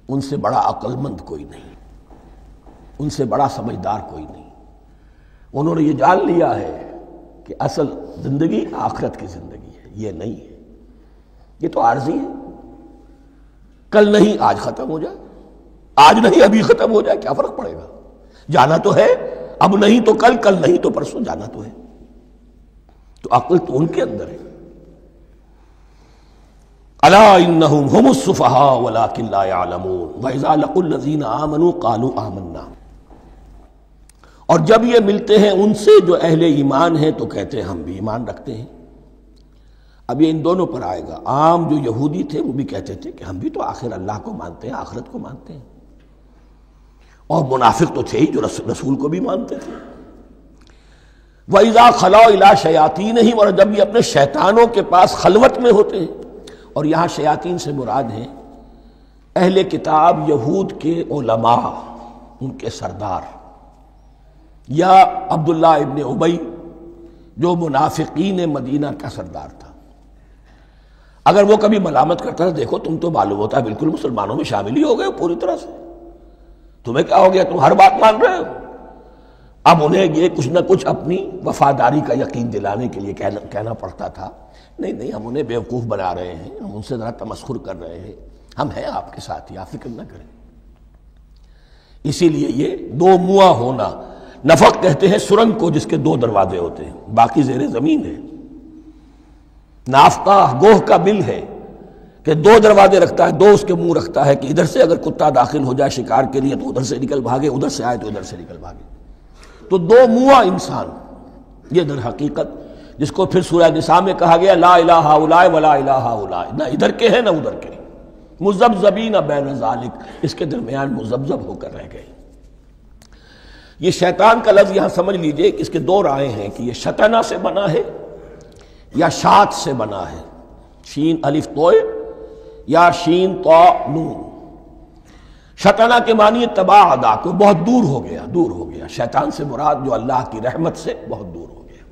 ان سے بڑا عقل مند کوئی نہیں، ان سے بڑا سمجھدار کوئی نہیں، انہوں نے یہ جان لیا ہے کہ اصل زندگی آخرت کی زندگی ہے، یہ نہیں ہے، یہ تو عارضی ہے، کل نہیں آج ختم ہو جائے، آج نہیں ابھی ختم ہو جائے، کیا فرق پڑے گا، جانا تو ہے، اب نہیں تو کل، کل نہیں تو پرسوں، جانا تو ہے، تو عقل تو ان کے اندر ہے۔ الا انہم ہم السفہاء ولکن لا یعلمون واذا لقوا الذین آمنوا قالوا آمنا، اور جب یہ ملتے ہیں ان سے جو اہل ایمان ہیں تو کہتے ہیں ہم بھی ایمان رکھتے ہیں۔ اب یہ ان دونوں پر آئے گا، عام جو یہودی تھے وہ بھی کہتے تھے کہ ہم بھی تو آخر اللہ کو مانتے ہیں، آخرت کو مانتے ہیں، اور منافق تو تھے ہی جو رسول کو بھی مانتے تھے۔ وَإِذَا خَلَوْا إِلَىٰ شَيَاطِينِهِمْ، اور جب یہ اپنے شیطانوں کے پاس خلوت میں ہوتے ہیں، اور یہاں شیاطین سے مراد ہیں اہل کتاب یہود کے علماء، ان کے سردار، یا عبداللہ ابن ابی جو منافقین مدینہ کا سردار تھا۔ اگر وہ کبھی ملامت کرتا ہے دیکھو تم تو معلوم ہوتا ہے بالکل مسلمانوں میں شامل ہی ہو گئے پوری طرح سے، تمہیں کیا ہو گیا، تم ہر بات مان رہے ہو۔ اب انہیں یہ کچھ نہ کچھ اپنی وفاداری کا یقین دلانے کے لیے کہنا پڑتا تھا، نہیں ہم انہیں بیوقوف بنا رہے ہیں، ہم ان سے ذرا تمسخر کر رہے ہیں، ہم ہیں آپ کے ساتھ ہی، آپ فکر نہ کریں۔ اسی لیے یہ دو منہ ہونا، نفق کہتے ہیں سرنگ کو جس کے دو دروازے ہوتے ہیں، باقی زیر زمین ہے۔ نافقہ گوہ کا بل ہے کہ دو دروازے رکھتا ہے، دو اس کے منہ رکھتا ہے کہ ادھر سے اگر کتا داخل ہو جائے شکار کے لیے تو ادھر سے نکل بھاگے، ادھر سے آئے تو ادھر سے نکل بھاگے۔ تو دو منہ انسان، یہ در حقیقت جس کو پھر سورہ نساء میں کہا گیا لا الہ الا ولا الہ الا، نہ ادھر کے ہیں نہ ادھر کے، مذبذبین بین ذالک، اس کے درمیان مذبذب ہو کر رہ گئے۔ یہ شیطان کا لفظ یہاں سمجھ لیجئے کہ اس کے دو رائے ہیں کہ یہ شطنہ سے بنا ہے یا شات سے بنا ہے، شین الف توئے یا شین تو نون۔ شطنہ کے معنی تباعدا، کو بہت دور ہو گیا، دور ہو گیا، شیطان سے مراد جو اللہ کی رحمت سے بہت دور ہو گیا۔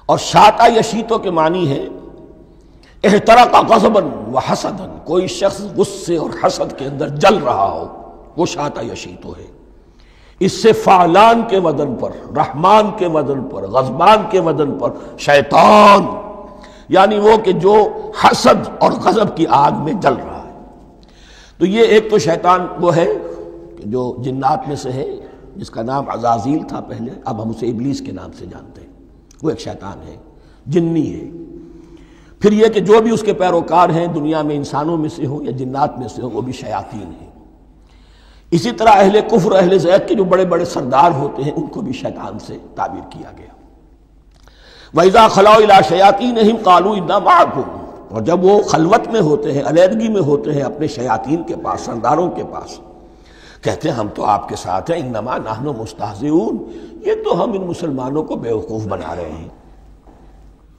اور شاتا یشیتو کے معنی ہے احترق غضبا وحسدا، کوئی شخص غصے اور حسد کے اندر جل رہا ہو، وہ شاتا یشیتو ہے۔ اس سے فعلان کے وزن پر، رحمان کے وزن پر، غضبان کے وزن پر شیطان، یعنی وہ کہ جو حسد اور غضب کی آگ میں جل رہا ہے۔ تو یہ ایک تو شیطان وہ ہے کہ جو جنات میں سے ہے، جس کا نام عزازیل تھا پہلے، اب ہم اسے ابلیس کے نام سے جانتے ہیں، وہ ایک شیطان ہے، جنی ہے۔ پھر یہ کہ جو بھی اس کے پیروکار ہیں دنیا میں انسانوں میں سے ہوں یا جنات میں سے ہوں، وہ بھی شیاطین ہیں۔ اسی طرح اہل کفر، اہل زیغ کے جو بڑے بڑے سردار ہوتے ہیں، ان کو بھی شیطان سے تعبیر کیا گیا۔ وَإِذَا خَلَوْا إِلَىٰ شَيَاطِينِهِمْ قَالُوا إِنَّا مَعَكُمْ، اور جب وہ خلوت میں ہوتے ہیں، علیحدگی میں ہوتے ہیں اپنے شیاطین کے پاس، سرداروں کے پاس، کہتے ہیں ہم تو آپ کے ساتھ ہیں، انما نحن مستہزئون، یہ تو ہم ان مسلمانوں کو بیوقوف بنا رہے ہیں،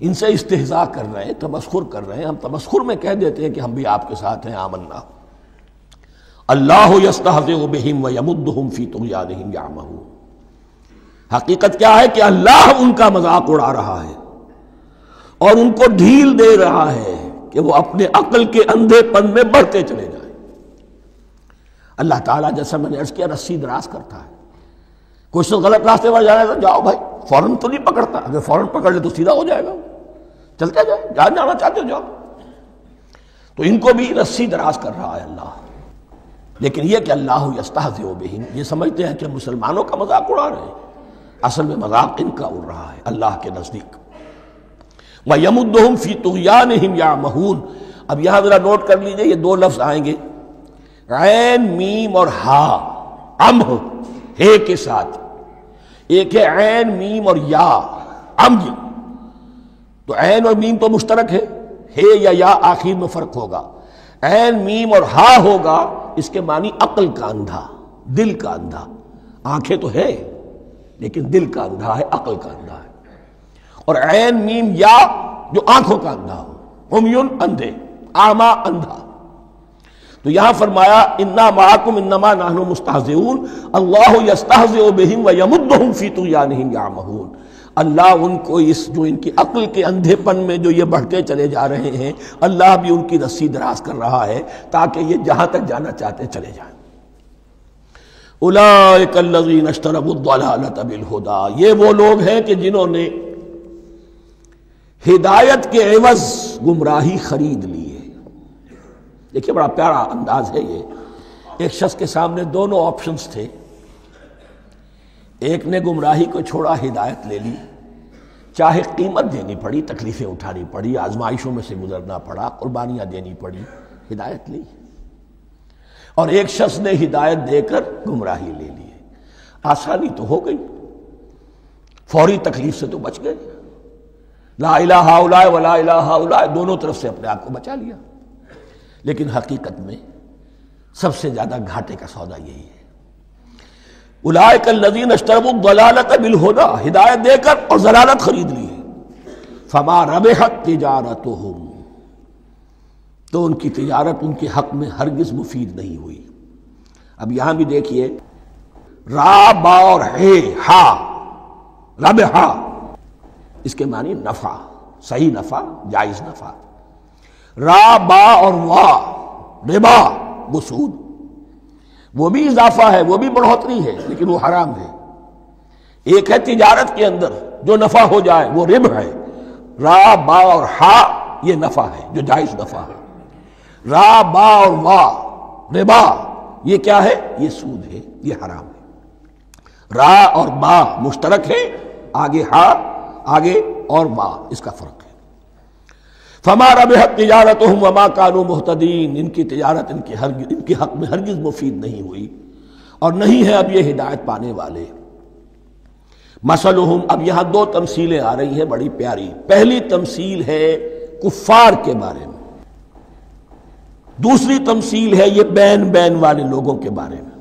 ان سے استہزاء کر رہے ہیں، تمسخر کر رہے ہیں۔ ہم تمسخر میں کہہ دیتے ہیں کہ ہم بھی آپ کے ساتھ ہیں، آمنا۔ اللہ یستہزئ بہم ویمدہم فی طغیانہم یعمہون، حقیقت کیا ہے کہ اللہ ان کا مذاق اڑا رہا ہے اور ان کو ڈھیل دے رہا ہے کہ وہ اپنے عقل کے اندھے پن میں بڑھتے چلے جائیں۔ اللہ تعالیٰ جیسا میں نے عرض کیا رسی دراز کرتا ہے، کوئی شخص غلط راستے پر جانا ہے تو جاؤ بھائی، فوراً تو نہیں پکڑتا، اگر فوراً پکڑ لے تو سیدھا ہو جائے گا، چلتے جائے، جہاں جانا چاہتے ہو جاؤ۔ تو ان کو بھی رسی دراز کر رہا ہے اللہ، لیکن یہ کہ اللہ یستہزئ بہم، یہ سمجھتے ہیں کہ مسلمانوں کا مذاق اڑا رہے ہیں، اصل میں مذاق ان کا اڑ رہا ہے اللہ کے نزدیک۔ وَيَمُدُّهُمْ فِي طُغْيَانِهِمْ يَعْمَهُونَ، اب یہاں ذرا نوٹ کر لیجئے، یہ دو لفظ آئیں گے، عین میم اور ہا، امہ ہے کے ساتھ، ایک ہے عین میم اور یا امج، تو عین اور میم تو مشترک ہے یا آخر میں فرق ہوگا، عین میم اور ہا ہوگا، اس کے معنی عقل کا اندھا، دل کا اندھا، آنکھیں تو ہے لیکن دل کا اندھا ہے، عقل کا اندھا ہے۔ اور عین میم یا جو آنکھوں کا اندھا ہو، عمیٌ اندھے، اعمیٰ اندھا۔ تو یہاں فرمایا انا معکم انما نحن مستہزئون، اللہ یستہزئ بہم ویمدہم فی طغیانہم یعمہون، اللہ ان کو اس جو ان کی عقل کے اندھے پن میں جو یہ بڑھتے چلے جا رہے ہیں، اللہ بھی ان کی رسی دراز کر رہا ہے تاکہ یہ جہاں تک جانا چاہتے چلے جائیں۔ اولئک الذین اشتروا الضلالۃ بالہدی، یہ وہ لوگ ہیں کہ جنہوں نے ہدایت کے عوض گمراہی خرید لی ہے۔ دیکھیے بڑا پیارا انداز ہے یہ، ایک شخص کے سامنے دونوں آپشنز تھے، ایک نے گمراہی کو چھوڑا، ہدایت لے لی، چاہے قیمت دینی پڑی، تکلیفیں اٹھانی پڑی، آزمائشوں میں سے گزرنا پڑا، قربانیاں دینی پڑی، ہدایت لی۔ اور ایک شخص نے ہدایت دے کر گمراہی لے لی ہے۔ آسانی تو ہو گئی، فوری تکلیف سے تو بچ گئے، لا الہ الا ولا الہ الا، دونوں طرف سے اپنے آپ کو بچا لیا، لیکن حقیقت میں سب سے زیادہ گھاٹے کا سودا یہی ہے۔ اولئک الذین اشتروا الضلالۃ بالہدی، ہدایت دے کر اور ضلالت خرید لی ہے، فما ربحت تجارتہم، تو ان کی تجارت ان کے حق میں ہرگز مفید نہیں ہوئی۔ اب یہاں بھی دیکھیے، را با اور ہے ہا، ربحا، اس کے معنی نفع، صحیح نفع، جائز نفع۔ را با اور وا ربا وہ سود، وہ بھی اضافہ ہے، وہ بھی بڑھوتری ہے، لیکن وہ حرام ہے۔ ایک ہے تجارت کے اندر جو نفع ہو جائے وہ ربح ہے، را با اور ہا یہ نفع ہے جو جائز نفع ہے، را با اور وا ربا یہ کیا ہے؟ یہ سود ہے، یہ حرام ہے۔ را اور با مشترک ہے، آگے ہا آگے اور با اس کا فرق ہے۔ فما ربحت تجارتهم وما كانوا مهتدين، ان کی تجارت ان کے حق میں ہرگز مفید نہیں ہوئی اور نہیں ہے اب یہ ہدایت پانے والے۔ مثلہم، اب یہاں دو تمثیلیں آ رہی ہیں بڑی پیاری۔ پہلی تمثیل ہے کفار کے بارے میں، دوسری تمثیل ہے یہ بین والے لوگوں کے بارے میں۔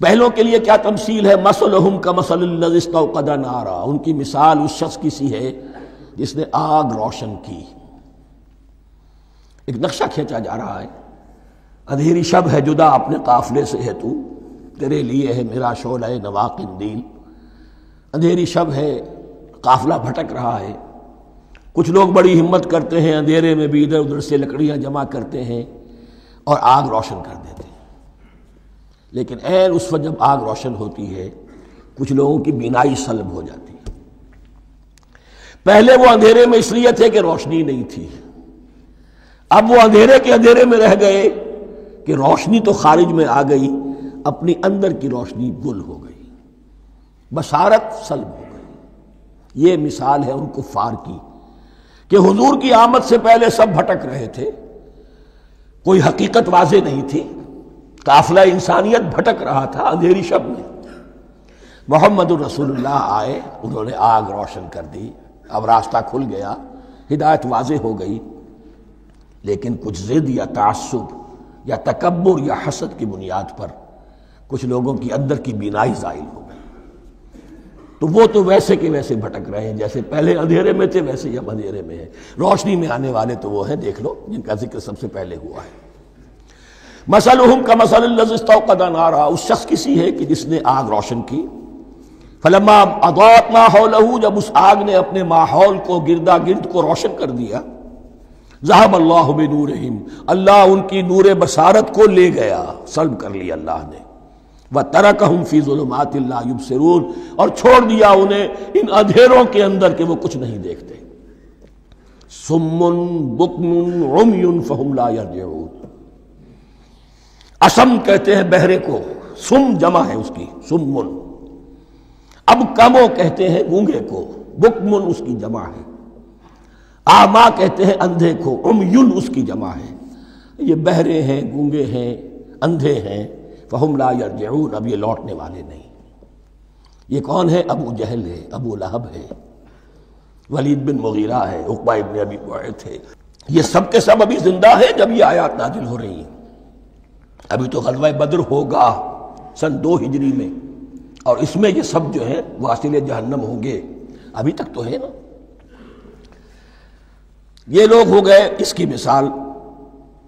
پہلوں کے لیے کیا تمثیل ہے؟ مثلہم کمثل الذی استوقد نارا، ان کی مثال اس شخص کی سی ہے جس نے آگ روشن کی۔ ایک نقشہ کھینچا جا رہا ہے، اندھیری شب ہے جدا اپنے قافلے سے ہے تو، تیرے لیے ہے میرا شعلہ نوا قندیل۔ اندھیری شب ہے، قافلہ بھٹک رہا ہے، کچھ لوگ بڑی ہمت کرتے ہیں، اندھیرے میں بھی ادھر ادھر سے لکڑیاں جمع کرتے ہیں اور آگ روشن کر دیتے ہیں، لیکن عین اس وقت جب آگ روشن ہوتی ہے کچھ لوگوں کی بینائی سلب ہو جاتی ہے۔ پہلے وہ اندھیرے میں اس لیے تھے کہ روشنی نہیں تھی، اب وہ اندھیرے کے اندھیرے میں رہ گئے کہ روشنی تو خارج میں آ گئی، اپنی اندر کی روشنی گل ہو گئی، بصارت سلب ہو گئی۔ یہ مثال ہے ان کفار کی کہ حضور کی آمد سے پہلے سب بھٹک رہے تھے، کوئی حقیقت واضح نہیں تھی، قافلہ انسانیت بھٹک رہا تھا اندھیری شب میں۔ محمد الرسول اللہ آئے، انہوں نے آگ روشن کر دی، اب راستہ کھل گیا، ہدایت واضح ہو گئی، لیکن کچھ ضد یا تعصب یا تکبر یا حسد کی بنیاد پر کچھ لوگوں کی اندر کی بینائی زائل ہو گئی، تو وہ تو ویسے کے ویسے بھٹک رہے ہیں، جیسے پہلے اندھیرے میں تھے ویسے ہی اب اندھیرے میں ہیں۔ روشنی میں آنے والے تو وہ ہیں، دیکھ لو جن کا ذکر سب سے پہلے ہوا ہے۔ مثلہم کمثل الذی استوقد نارا، اس شخص کی سی ہے کہ جس نے آگ روشن کی۔ فلما اضاءت ما حولہ، جب اس آگ نے اپنے ماحول کو گردا گرد کو روشن کر دیا، ذهب اللہ بنورہم، اللہ ان کی نور بصارت کو لے گیا، سلب کر لیا اللہ نے۔ وترکہم فی ظلمات لا یبصرون، اور چھوڑ دیا انہیں ان اندھیروں کے اندر کہ وہ کچھ نہیں دیکھتے۔ صم بکم عمی فہم لا یرجعون، اسم کہتے ہیں بہرے کو، سم جمع ہے اس کی، سمن۔ اب کمو کہتے ہیں گونگے کو، بکمن اس کی جمع ہے۔ آما کہتے ہیں اندھے کو، عمیون اس کی جمع ہے۔ یہ بہرے ہیں، گونگے ہیں، اندھے ہیں، فہم لا یرجعون، اب یہ لوٹنے والے نہیں۔ یہ کون ہے؟ ابو جہل ہے، ابو لہب ہے، ولید بن مغیرہ ہے، عقبہ ابن ابی معیط ہے، یہ سب کے سب ابھی زندہ ہیں جب یہ آیات نازل ہو رہی ہیں۔ ابھی تو غزوہ بدر ہوگا سن 2 ہجری میں، اور اس میں یہ سب جو ہیں واصل جہنم ہوں گے، ابھی تک تو ہے نا۔ یہ لوگ ہو گئے اس کی مثال۔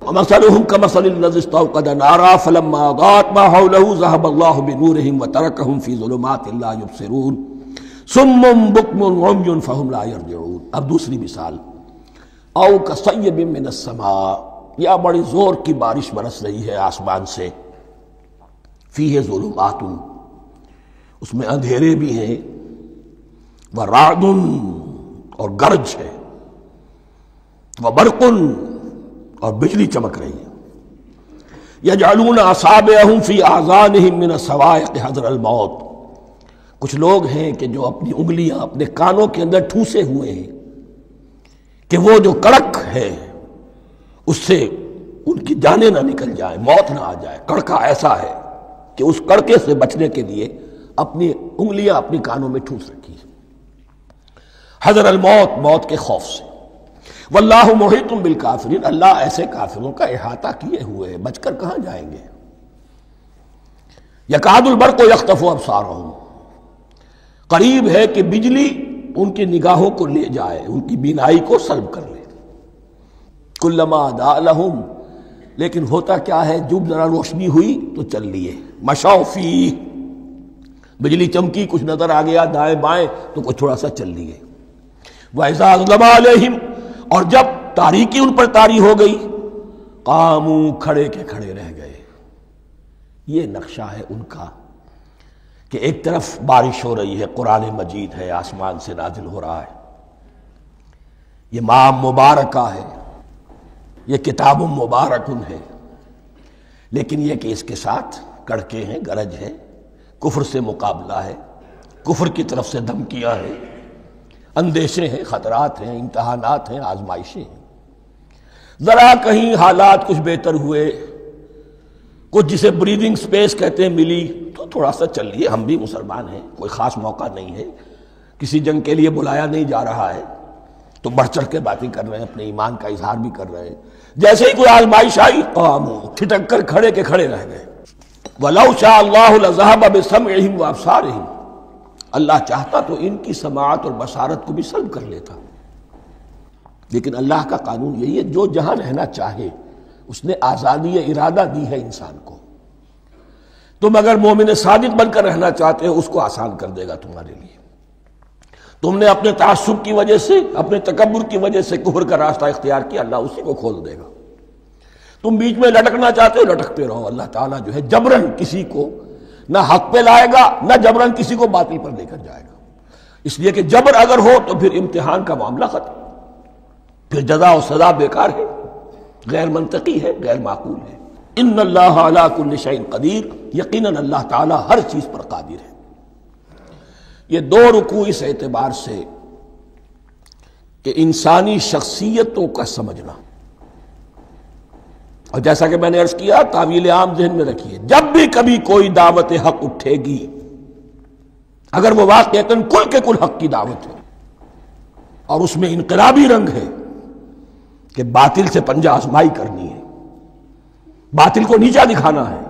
مثلہم کمثل الذی استوقد نارا فلما اضاءت ما حولہ ذهب اللہ بنورہم وترکہم فی ظلمات لا یبصرون صم بکم عمی فہم لا یرجعون۔ اب دوسری مثال، او کصیب من السماء، یا بڑی زور کی بارش برس رہی ہے آسمان سے، فیہ ظلمات، اس میں اندھیرے بھی ہیں، ورعد اور گرج ہے، وبرق اور بجلی چمک رہی ہے، یجعلون اصابعہم فی اذانہم من الصواعق حذر الموت، کچھ لوگ ہیں کہ جو اپنی انگلیاں اپنے کانوں کے اندر ٹھوسے ہوئے ہیں کہ وہ جو کڑک ہے اس سے ان کی جانیں نہ نکل جائیں، موت نہ آ جائے۔ کڑکا ایسا ہے کہ اس کڑکے سے بچنے کے لیے اپنی انگلیاں اپنی کانوں میں ٹھوس رکھی ہیں، حذر الموت، موت کے خوف سے۔ واللہ محیط بالکافرین، اللہ ایسے کافروں کا احاطہ کیے ہوئے ہیں، بچ کر کہاں جائیں گے۔ یکاد البرق یخطف ابصارہم، قریب ہے کہ بجلی ان کی نگاہوں کو لے جائے، ان کی بینائی کو سلب کر لے۔ کلما اضاء لہم، لیکن ہوتا کیا ہے، جب ذرا روشنی ہوئی تو چل لیے، مشوا فیہ، بجلی چمکی کچھ نظر آ گیا دائیں بائیں تو کچھ تھوڑا سا چل لیے۔ وَإِذَا أَظْلَمَ عَلَيْهِمْ، اور جب تاریکی ان پر طاری ہو گئی، قاموا کھڑے کے کھڑے رہ گئے۔ یہ نقشہ ہے ان کا کہ ایک طرف بارش ہو رہی ہے، قرآن مجید ہے، آسمان سے نازل ہو رہا ہے، یہ ماہ مبارکہ ہے، یہ کتاب مبارکن ہے، لیکن یہ کہ اس کے ساتھ کڑکے ہیں، گرج ہے، کفر سے مقابلہ ہے، کفر کی طرف سے دھمکیاں ہیں، اندیشے ہیں، خطرات ہیں، امتحانات ہیں، آزمائشیں ہیں۔ ذرا کہیں حالات کچھ بہتر ہوئے، کچھ جسے بریدنگ سپیس کہتے ہیں ملی، تو تھوڑا سا چل لیے، ہم بھی مسلمان ہیں، کوئی خاص موقع نہیں ہے، کسی جنگ کے لیے بلایا نہیں جا رہا ہے، تو بڑھ چڑھ کے باتیں کر رہے ہیں، اپنے ایمان کا اظہار بھی کر رہے ہیں۔ جیسے ہی کوئی آزمائش آئی، قاموا ٹھٹک کر کھڑے کے کھڑے رہ گئے۔ وَلَوْ شَاءَ اللَّهُ لَذَهَبَ بِسَمْعِهِمْ وَأَبْصَارِهِمْ، اللہ چاہتا تو ان کی سماعت اور بصارت کو بھی سلب کر لیتا، لیکن اللہ کا قانون یہی ہے، جو جہاں رہنا چاہے اس نے آزادی ارادہ دی ہے انسان کو۔ تم اگر مومن صادق بن کر رہنا چاہتے ہو، اس کو آسان کر دے گا تمہارے لیے۔ تم نے اپنے تعصب کی وجہ سے، اپنے تکبر کی وجہ سے کفر کا راستہ اختیار کیا، اللہ اسی کو کھول دے گا۔ تم بیچ میں لٹکنا چاہتے ہو، لٹکتے رہو، اللہ تعالیٰ جو ہے جبرن کسی کو نہ حق پہ لائے گا، نہ جبرن کسی کو باطل پر لے کر جائے گا، اس لیے کہ جبر اگر ہو تو پھر امتحان کا معاملہ ختم، پھر جزا و سزا بیکار ہے، غیر منطقی ہے، غیر معقول ہے۔ ان اللہ علی کل شیء قدیر، یقیناً اللہ تعالیٰ ہر چیز پر قادر ہے۔ یہ دو رکوع اس اعتبار سے کہ انسانی شخصیتوں کا سمجھنا، اور جیسا کہ میں نے عرض کیا، تعویل عام ذہن میں رکھیے، جب بھی کبھی کوئی دعوت حق اٹھے گی، اگر وہ واقعتاً کل کے کل حق کی دعوت ہے اور اس میں انقلابی رنگ ہے کہ باطل سے پنجہ آزمائی کرنی ہے، باطل کو نیچا دکھانا ہے،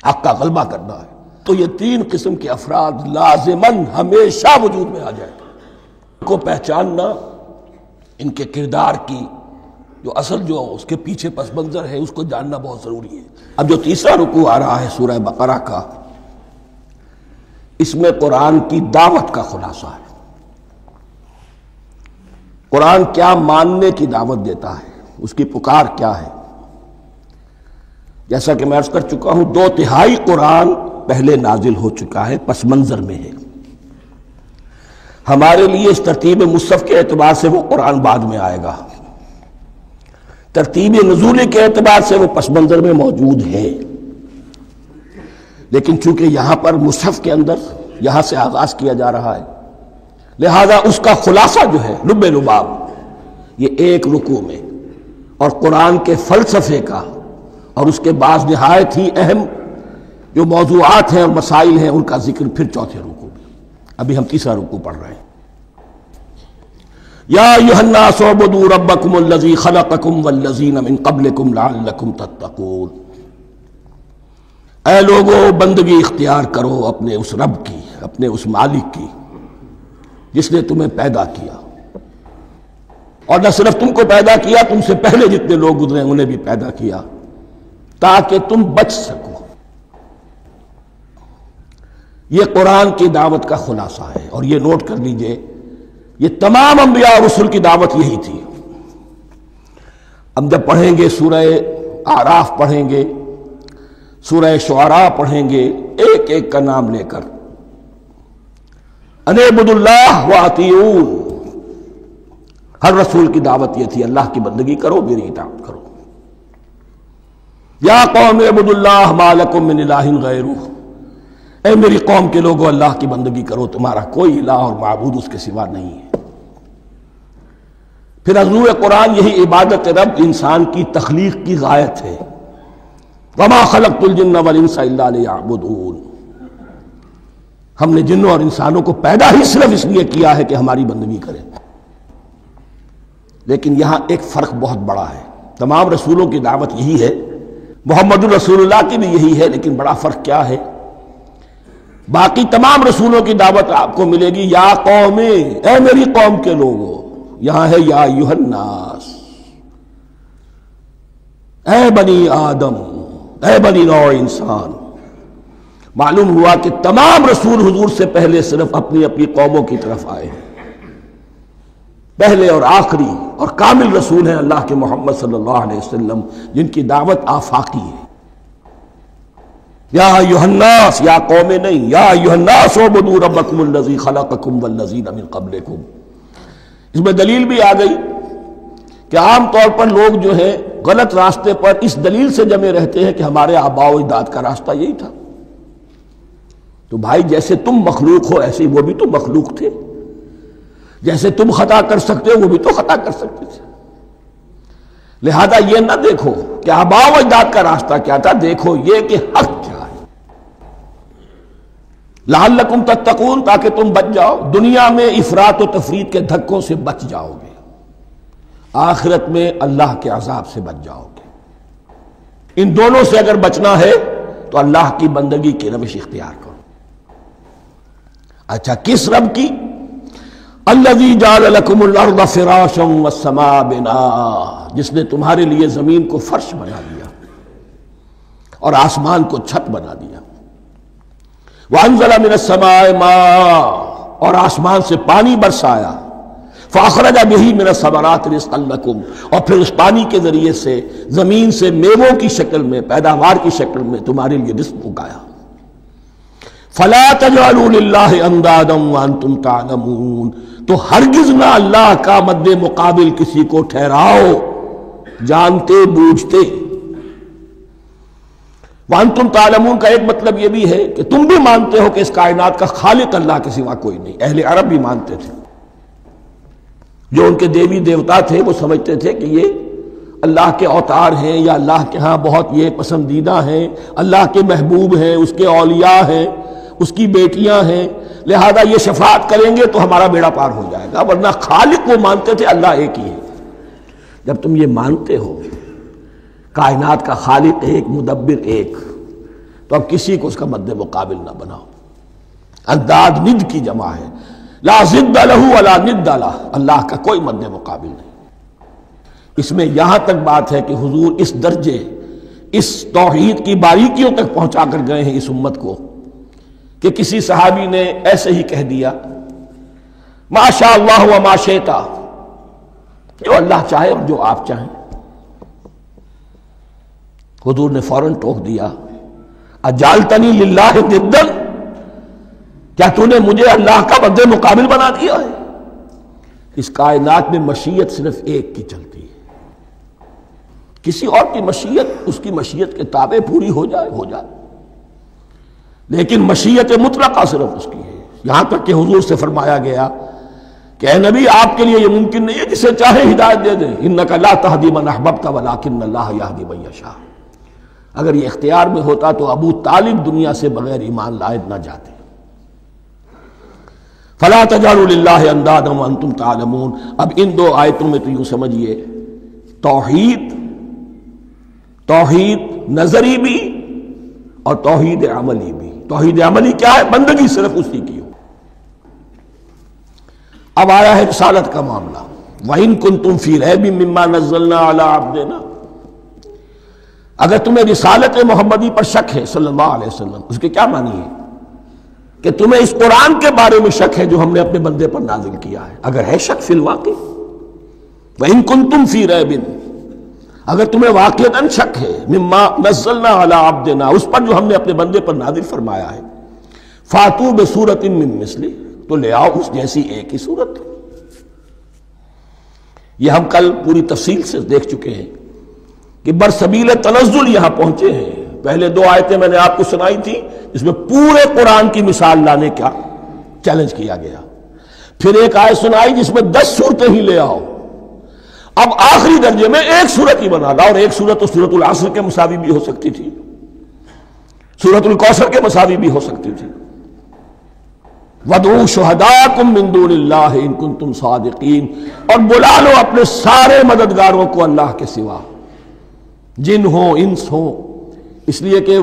حق کا غلبہ کرنا ہے، تو یہ تین قسم کے افراد لازماً ہمیشہ وجود میں آ جائیں گے۔ ان کو پہچاننا، ان کے کردار کی جو اصل جو اس کے پیچھے پس منظر ہے، اس کو جاننا بہت ضروری ہے۔ اب جو تیسرا رکوع آ رہا ہے سورہ بقرہ کا، اس میں قرآن کی دعوت کا خلاصہ ہے۔ قرآن کیا ماننے کی دعوت دیتا ہے، اس کی پکار کیا ہے۔ جیسا کہ میں عرض کر چکا ہوں، 2/3 قرآن پہلے نازل ہو چکا ہے، پس منظر میں ہے۔ ہمارے لیے اس ترتیب مصحف کے اعتبار سے وہ قرآن بعد میں آئے گا، ترتیب نزول کے اعتبار سے وہ پس منظر میں موجود ہے، لیکن چونکہ یہاں پر مصحف کے اندر یہاں سے آغاز کیا جا رہا ہے، لہذا اس کا خلاصہ جو ہے لب لباب، یہ ایک رکوع میں، اور قرآن کے فلسفے کا اور اس کے بعض نہایت ہی اہم جو موضوعات ہیں اور مسائل ہیں، ان کا ذکر پھر چوتھے رکوع میں۔ ابھی ہم تیسرا رکوع پڑھ رہے ہیں۔ یا ایھا الناس اعبدوا ربکم الذی خلقکم والذین من قبلکم لعلکم تتقون، اے لوگو بندگی اختیار کرو اپنے اس رب کی، اپنے اس مالک کی جس نے تمہیں پیدا کیا، اور نہ صرف تم کو پیدا کیا، تم سے پہلے جتنے لوگ گزرے انہیں بھی پیدا کیا تاکہ تم بچ سکو۔ یہ قرآن کی دعوت کا خلاصہ ہے، اور یہ نوٹ کر لیجئے، یہ تمام انبیاء اور رسل کی دعوت یہی تھی۔ ہم جب پڑھیں گے سورہ اعراف پڑھیں گے، سورہ شعراء پڑھیں گے، ایک ایک کا نام لے کر، ان اعبدوا اللہ واطیعون، ہر رسول کی دعوت یہ تھی، اللہ کی بندگی کرو، میری اطاعت کرو۔ یا قوم اعبدوا اللہ ما لکم من الہ غیرہ، اے میری قوم کے لوگوں اللہ کی بندگی کرو، تمہارا کوئی الہ اور معبود اس کے سوا نہیں ہے۔ پھر عضو قرآن یہی عبادت رب انسان کی تخلیق کی غایت ہے، وما خلقت الجن والانس الا لیعبدون، ہم نے جنوں اور انسانوں کو پیدا ہی صرف اس لیے کیا ہے کہ ہماری بندگی کریں۔ لیکن یہاں ایک فرق بہت بڑا ہے، تمام رسولوں کی دعوت یہی ہے، محمد الرسول اللہ کی بھی یہی ہے، لیکن بڑا فرق کیا ہے؟ باقی تمام رسولوں کی دعوت آپ کو ملے گی یا قوم، اے میری قوم کے لوگوں، یہاں ہے یا ایھا الناس، اے بنی آدم، اے بنی نوع انسان۔ معلوم ہوا کہ تمام رسول حضور سے پہلے صرف اپنی اپنی قوموں کی طرف آئے ہیں، پہلے اور آخری اور کامل رسول ہیں اللہ کے محمد صلی اللہ علیہ وسلم، جن کی دعوت آفاقی ہے۔ یا ایھا الناس، یا قوم نہیں، یا ایھا الناس اعبدوا ربکم الذی خلقکم والذین من قبلکم۔ اس میں دلیل بھی آ گئی کہ عام طور پر لوگ جو ہے غلط راستے پر اس دلیل سے جمے رہتے ہیں کہ ہمارے آباء و اجداد کا راستہ یہی تھا۔ تو بھائی جیسے تم مخلوق ہو ایسے وہ بھی تو مخلوق تھے، جیسے تم خطا کر سکتے ہو وہ بھی تو خطا کر سکتے تھے۔ لہذا یہ نہ دیکھو کہ آباء و اجداد کا راستہ کیا تھا، دیکھو یہ کہ حق کیا ہے، لعلکم تتقون، تاکہ تم بچ جاؤ، دنیا میں افراط و تفریط کے دھکوں سے بچ جاؤ گے، آخرت میں اللہ کے عذاب سے بچ جاؤ گے۔ ان دونوں سے اگر بچنا ہے تو اللہ کی بندگی کی روش اختیار کرو۔ اچھا، کس رب کی؟ الذی جعل لکم الارض فراشا والسماء بناء، جس نے تمہارے لیے زمین کو فرش بنا دیا اور آسمان کو چھت بنا دیا۔ وانزل من السماء ماء، اور آسمان سے پانی برسایا۔ فاخرج بہ من الثمرات رزقا لکم، اور پھر اس پانی کے ذریعے سے زمین سے میووں کی شکل میں، پیداوار کی شکل میں تمہارے لیے رزق اگایا۔ فلا تجعلوا للہ اندادا وانتم تعلمون، تو ہرگز نہ اللہ کا مد مقابل کسی کو ٹھہراؤ جانتے بوجھتے۔ وانتم تعلمون کا ایک مطلب یہ بھی ہے کہ تم بھی مانتے ہو کہ اس کائنات کا خالق اللہ کے سوا کوئی نہیں۔ اہل عرب بھی مانتے تھے، جو ان کے دیوی دیوتا تھے وہ سمجھتے تھے کہ یہ اللہ کے اوتار ہیں یا اللہ کے ہاں بہت یہ پسندیدہ ہیں، اللہ کے محبوب ہیں، اس کے اولیاء ہیں، اس کی بیٹیاں ہیں، لہذا یہ شفاعت کریں گے تو ہمارا بیڑا پار ہو جائے گا، ورنہ خالق وہ مانتے تھے اللہ ایک ہی ہے۔ جب تم یہ مانتے ہو کائنات کا خالق ایک، مدبر ایک، تو اب کسی کو اس کا مد مقابل نہ بناؤ۔ انداد ند کی جمع ہے، لا ضد لہ ولا ند لہ، اللہ کا کوئی مد مقابل نہیں۔ اس میں یہاں تک بات ہے کہ حضور اس درجے، اس توحید کی باریکیوں تک پہنچا کر گئے ہیں اس امت کو کہ کسی صحابی نے ایسے ہی کہہ دیا ما شاء اللہ و ما شئت، جو اللہ چاہے اور جو آپ چاہیں۔ حضور نے فوراً ٹوک دیا اجعلتنی للہ ندا، کیا تو نے مجھے اللہ کا مد مقابل بنا دیا ہے؟ اس کائنات میں مشیت صرف ایک کی چلتی ہے، کسی اور کی مشیت اس کی مشیت کے تابع پوری ہو جائے ہو جائے، لیکن مشیت مطلقہ صرف اس کی ہے۔ یہاں تک کہ حضور سے فرمایا گیا کہ اے نبی آپ کے لیے یہ ممکن نہیں ہے جسے چاہے ہدایت دے دیں، انک لا تہدی من احببت ولکن اللہ یہدی من یشاء۔ اگر یہ اختیار میں ہوتا تو ابو طالب دنیا سے بغیر ایمان لائے نہ جاتے۔ فلا تجعلوا للہ اندادا وانتم تعلمون۔ اب ان دو آیتوں میں تو یوں سمجھیے توحید نظری بھی اور توحید عملی بھی۔ توحید عملی کیا ہے؟ بندگی صرف اسی کی ہو۔ اب آیا ہے رسالت کا معاملہ، وَإِن كُنتُمْ فِي رَيْبٍ مِّمَّا نَزَّلْنَا عَلَىٰ عَبْدِنَا، اگر تمہیں رسالت محمدی پر شک ہے صلی اللہ علیہ وسلم، اس کے کیا معنی ہے؟ کہ تمہیں اس قرآن کے بارے میں شک ہے جو ہم نے اپنے بندے پر نازل کیا ہے۔ اگر ہے شک فی الواقع، وَإِن كُنتُمْ فِي رَيْبٍ، اگر تمہیں واقعتاً شک ہے مما نزلنا علی عبدنا، اس پر جو ہم نے اپنے بندے پر نازل فرمایا ہے، فاتوا بسورۃ من مثلہ، تو لے آؤ اس جیسی ایک ہی صورت۔ یہ ہم کل پوری تفصیل سے دیکھ چکے ہیں کہ برسبیل تنزل یہاں پہنچے ہیں۔ پہلے دو آیتیں میں نے آپ کو سنائی تھی اس میں پورے قرآن کی مثال لانے کا چیلنج کیا گیا، پھر ایک آیت سنائی جس میں 10 صورتیں ہی لے آؤ، اب آخری درجے میں ایک صورت ہی بنا لا، اور ایک صورت تو سورۃ العصر کے مساوی بھی ہو سکتی تھی، سورۃ الکوثر کے مساوی بھی ہو سکتی تھی۔ وَادْعُوا شُهَدَاءَكُم مِّن دُونِ اللَّهِ إِن كُنتُمْ صَادِقِينَ، اور بلا لو اپنے سارے مددگاروں کو اللہ کے سوا، جن ہوں انس ہوں۔ اس لیے کہ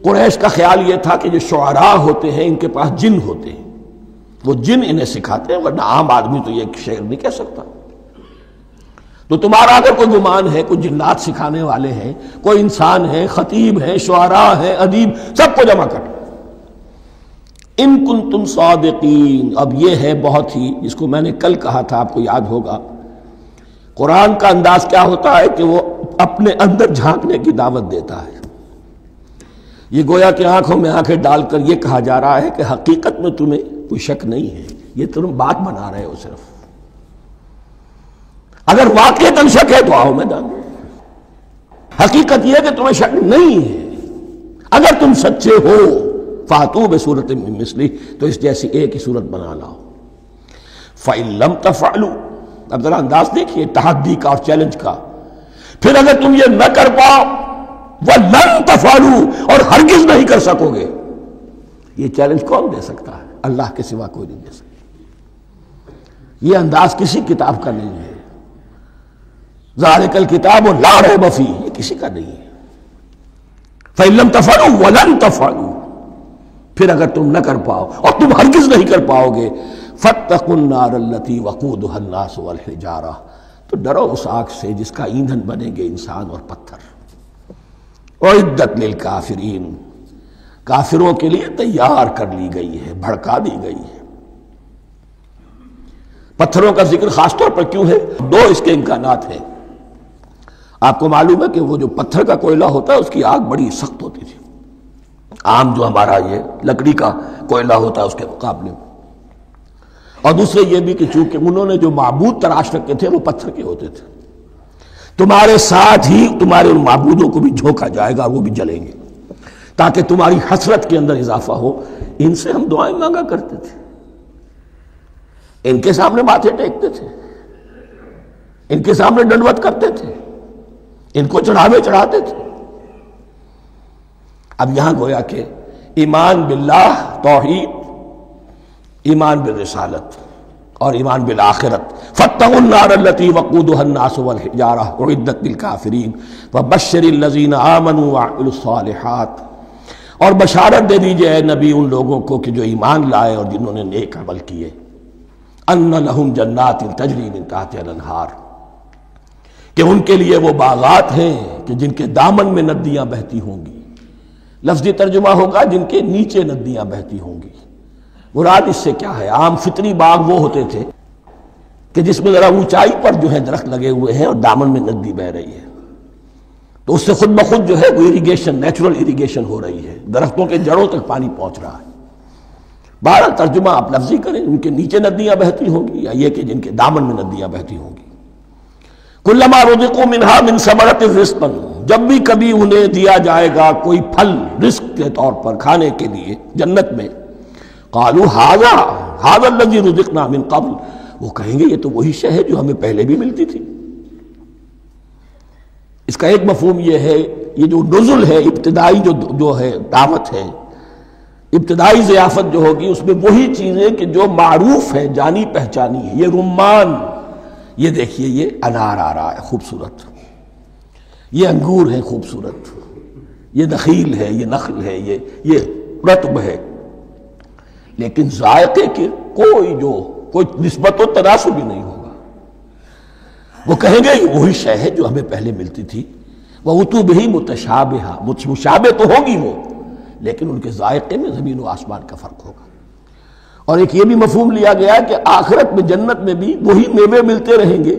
قریش کا خیال یہ تھا کہ جو شعراء ہوتے ہیں ان کے پاس جن ہوتے ہیں، وہ جن انہیں سکھاتے ہیں، ورنہ عام آدمی تو یہ شعر نہیں کہہ سکتا۔ تو تمہارا اگر کوئی گمان ہے کوئی جنات سکھانے والے ہیں، کوئی انسان ہے، خطیب ہیں، شعراء ہیں، ادیب، سب کو جمع کر ان کنتم صادقین. اب یہ ہے بہت ہی، جس کو میں نے کل کہا تھا، آپ کو یاد ہوگا، قرآن کا انداز کیا ہوتا ہے کہ وہ اپنے اندر جھانکنے کی دعوت دیتا ہے. یہ گویا کہ آنکھوں میں آنکھیں ڈال کر یہ کہا جا رہا ہے کہ حقیقت میں تمہیں کوئی شک نہیں ہے، یہ تم بات بنا رہے ہو صرف. اگر واقعتاً شک ہے تو آؤ میدان میں. حقیقت یہ ہے کہ تمہیں شک نہیں ہے. اگر تم سچے ہو فاتوا بسورۃ من مثلہ، تو اس جیسی ایک ہی صورت بنا لاؤ. فإن لم تفعلوا، اب ذرا انداز دیکھیے تحدی کا اور چیلنج کا. پھر اگر تم یہ نہ کر پاؤ وَلَن تَفْعَلُوا، اور ہرگز نہیں کر سکو گے. یہ چیلنج کون دے سکتا ہے؟ اللہ کے سوا کوئی نہیں دے سکتا. یہ انداز کسی کتاب کا نہیں ہے. ذَلِكَ الْكِتَابُ لَا رَيْبَ فِيهِ، یہ کسی کا نہیں ہے. فَإِن لَمْ تَفْعَلُوا وَلَن تَفْعَلُوا، پھر اگر تم نہ کر پاؤ اور تم ہرگز نہیں کر پاؤ گے، فَاتَّقُوا النَّارَ الَّتِي وَقُودُهَا النَّاسُ وَالْحِجَارَةُ، تو ڈرو اس آگ سے جس کا ایندھن بنیں گے انسان اور پتھر. اعدت للکافرین، کافروں کے لیے تیار کر لی گئی ہے، بھڑکا دی گئی ہے. پتھروں کا ذکر خاص طور پر کیوں ہے؟ دو اس کے امکانات ہیں. آپ کو معلوم ہے کہ وہ جو پتھر کا کوئلہ ہوتا ہے اس کی آگ بڑی سخت ہوتی تھی، عام جو ہمارا یہ لکڑی کا کوئلہ ہوتا ہے اس کے مقابلے میں. اور دوسرے یہ بھی کہ چونکہ انہوں نے جو معبود تراش رکھے تھے وہ پتھر کے ہوتے تھے، تمہارے ساتھ ہی تمہارے ان معبودوں کو بھی جھونکا جائے گا اور وہ بھی جلیں گے، تاکہ تمہاری حسرت کے اندر اضافہ ہو. ان سے ہم دعائیں مانگا کرتے تھے، ان کے سامنے ماتھے ٹیکتے تھے، ان کے سامنے ڈنڈوت کرتے تھے، ان کو چڑھاوے چڑھاتے تھے. اب یہاں گویا کہ ایمان باللہ، توحید، ایمان بالرسالت اور ایمان بالآخرت. فاتقوا النار التي وقودها الناس والحجارة اعدت للكافرین وبشر الذین آمنوا وعملوا الصالحات، اور بشارت دے دیجئے اے نبی ان لوگوں کو کہ جو ایمان لائے اور جنہوں نے نیک عمل کیے. ان لهم جنات تجری من تحتها الانہار، کہ ان کے لیے وہ باغات ہیں کہ جن کے دامن میں ندیاں بہتی ہوں گی. لفظی ترجمہ ہوگا جن کے نیچے ندیاں بہتی ہوں گی. مراد اس سے کیا ہے؟ عام فطری باغ وہ ہوتے تھے کہ جس میں ذرا اونچائی پر جو ہے درخت لگے ہوئے ہیں اور دامن میں ندی بہ رہی ہے، تو اس سے خود بخود جو ہے وہ اریگیشن، نیچرل اریگیشن ہو رہی ہے، درختوں کے جڑوں تک پانی پہنچ رہا ہے. بہرحال ترجمہ آپ لفظی کریں، ان کے نیچے ندیاں بہتی ہوں گی یا یہ کہ جن کے دامن میں ندیاں بہتی ہوں گی. کلما رزقوا منہا من ثمرۃ رزقا، جب بھی کبھی انہیں دیا جائے گا کوئی پھل رزق کے طور پر کھانے کے لیے جنت میں، قالوا ھذا الذی رزقنا من قبل، وہ کہیں گے یہ تو وہی شے ہے جو ہمیں پہلے بھی ملتی تھی. اس کا ایک مفہوم یہ ہے، یہ جو نزل ہے، ابتدائی جو ہے دعوت ہے، ابتدائی ضیافت جو ہوگی اس میں وہی چیزیں کہ جو معروف ہے، جانی پہچانی ہے. یہ رمان، یہ دیکھیے یہ انار آ رہا ہے خوبصورت، یہ انگور ہے خوبصورت، یہ نخیل ہے، یہ نخل ہے، یہ رطب ہے، لیکن ذائقے کے کوئی نسبت و تناسب بھی نہیں ہوگا. وہ کہیں گے یہ وہی شے ہے جو ہمیں پہلے ملتی تھی. وَأُتُوا بِهِ مُتَشَابِهًا، مشابہ تو ہوگی وہ، لیکن ان کے ذائقے میں زمین و آسمان کا فرق ہوگا. اور ایک یہ بھی مفہوم لیا گیا کہ آخرت میں جنت میں بھی وہی میوے ملتے رہیں گے،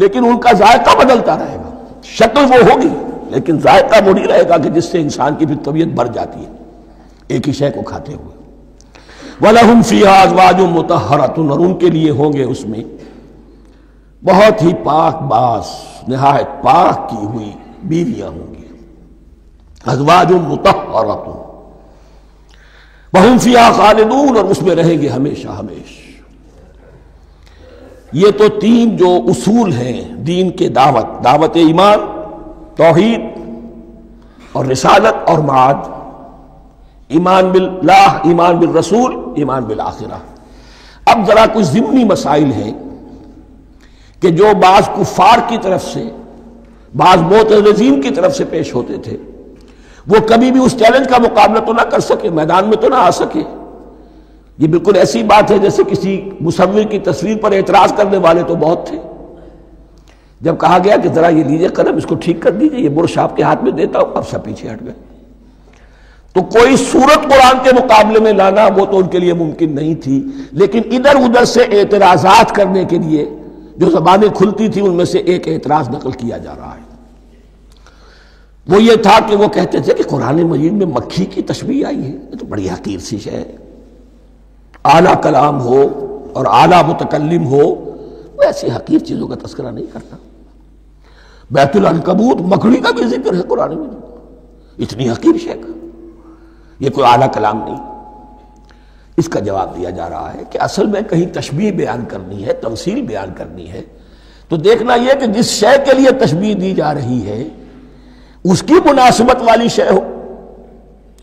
لیکن ان کا ذائقہ بدلتا رہے گا. شکل وہ ہوگی لیکن ذائقہ وہ نہیں رہے گا کہ جس سے انسان کی بھی طبیعت بڑھ جاتی ہے ایک ہی شے کو کھاتے ہوئے. وَلَهُمْ فِيهَا أَزْوَاجٌ مُطَهَّرَةٌ، اور ان کے لیے ہوں گے اس میں بہت ہی پاک باز، نہایت پاک کی ہوئی بیویاں ہوں گی. أَزْوَاجٌ مُطَهَّرَةٌ وَهُمْ فِيهَا خَالِدُونَ، اور اس میں رہیں گے ہمیشہ ہمیش. یہ تو تین جو اصول ہیں دین کے دعوت ایمان، توحید اور رسالت اور معاد، ایمان باللہ، ایمان بالرسول، ایمان بالآخرہ. اب ذرا کچھ ضمنی مسائل ہیں کہ جو بعض کفار کی طرف سے، بعض معترضین کی طرف سے پیش ہوتے تھے، وہ کبھی بھی اس چیلنج کا مقابلہ تو نہ کر سکے، میدان میں تو نہ آ سکے. یہ بالکل ایسی بات ہے جیسے کسی مصور کی تصویر پر اعتراض کرنے والے تو بہت تھے. جب کہا گیا کہ ذرا یہ لیجئے قلم، اس کو ٹھیک کر دیجئے، یہ برش آپ کے ہاتھ میں دیتا ہوں، اب سب پیچھے ہٹ گئے. تو کوئی صورت قرآن کے مقابلے میں لانا وہ تو ان کے لیے ممکن نہیں تھی، لیکن ادھر ادھر سے اعتراضات کرنے کے لیے جو زبانیں کھلتی تھی ان میں سے ایک اعتراض نقل کیا جا رہا ہے۔ وہ یہ تھا کہ وہ کہتے تھے کہ قرآن مجید میں مکھی کی تشبیہ آئی ہے، یہ تو بڑی حقیر سی شے ہے، اعلیٰ کلام ہو اور اعلیٰ متکلم ہو وہ ایسی حقیر چیزوں کا تذکرہ نہیں کرتا۔ بیت العنکبوت مکڑی کا بھی ذکر ہے قرآن میں، اتنی حقیر شے کا، یہ کوئی اعلیٰ کلام نہیں۔ اس کا جواب دیا جا رہا ہے کہ اصل میں کہیں تشبیہ بیان کرنی ہے، تمثیل بیان کرنی ہے تو دیکھنا یہ کہ جس شے کے لیے تشبیہ دی جا رہی ہے اس کی مناسبت والی شے ہو۔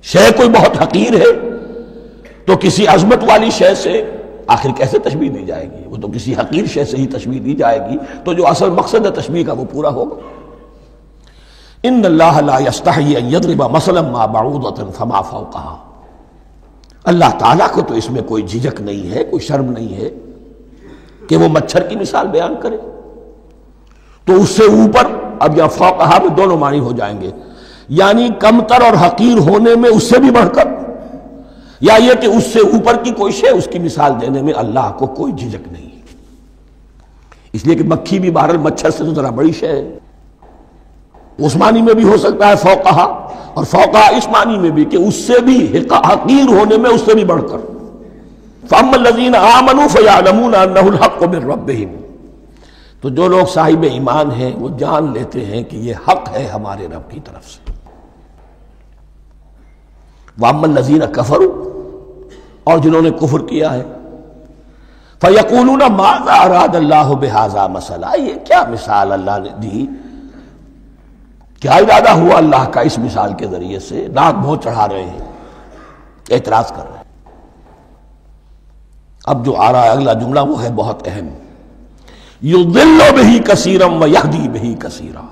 شے کوئی بہت حقیر ہے تو کسی عظمت والی شے سے آخر کیسے تشبیہ دی جائے گی؟ وہ تو کسی حقیر شے سے ہی تشبیہ دی جائے گی تو جو اصل مقصد ہے تشبیہ کا وہ پورا ہوگا۔ ان اللہ لا یستحیی ان یضرب مثلا ما بعوضۃ فما فوقہا، اللہ تعالیٰ کو تو اس میں کوئی جھجک نہیں ہے، کوئی شرم نہیں ہے کہ وہ مچھر کی مثال بیان کرے تو اس سے اوپر، اب یا فوقہا میں دونوں معنی ہو جائیں گے، یعنی کمتر اور حقیر ہونے میں اس سے بھی بڑھ کر، یا یہ کہ اس سے اوپر کی کوئی شے اس کی مثال دینے میں اللہ کو کوئی جھجک نہیں، اس لیے کہ مکھی بھی بہرحال مچھر سے تو ذرا بڑی شے ہے۔ اس معنی میں بھی ہو سکتا ہے فوقہا، اور فوقہا اس معنی میں بھی کہ اس سے بھی حقیر ہونے میں اس سے بھی بڑھ کر۔ فَأَمَّا الَّذِينَ آمَنُوا فَيَعْلَمُونَ أَنَّهُ الْحَقُّ مِن رَّبِّهِمْ، تو جو لوگ صاحب ایمان ہیں وہ جان لیتے ہیں کہ یہ حق ہے ہمارے رب کی طرف سے۔ وَأَمَّا الَّذِينَ كَفَرُوا، اور جنہوں نے کفر کیا ہے، فَيَقُولُونَ مَاذَا أَرَادَ اللَّهُ بِهَذَا مَثَلًا، یہ کیا مثال اللہ نے دی، کیا ارادہ ہوا اللہ کا اس مثال کے ذریعے سے، ناک منہ چڑھا رہے ہیں، اعتراض کر رہے ہیں۔ اب جو آ رہا ہے اگلا جملہ وہ ہے بہت اہم، یضل بہ کثیرا ویہدی بہ کثیرا،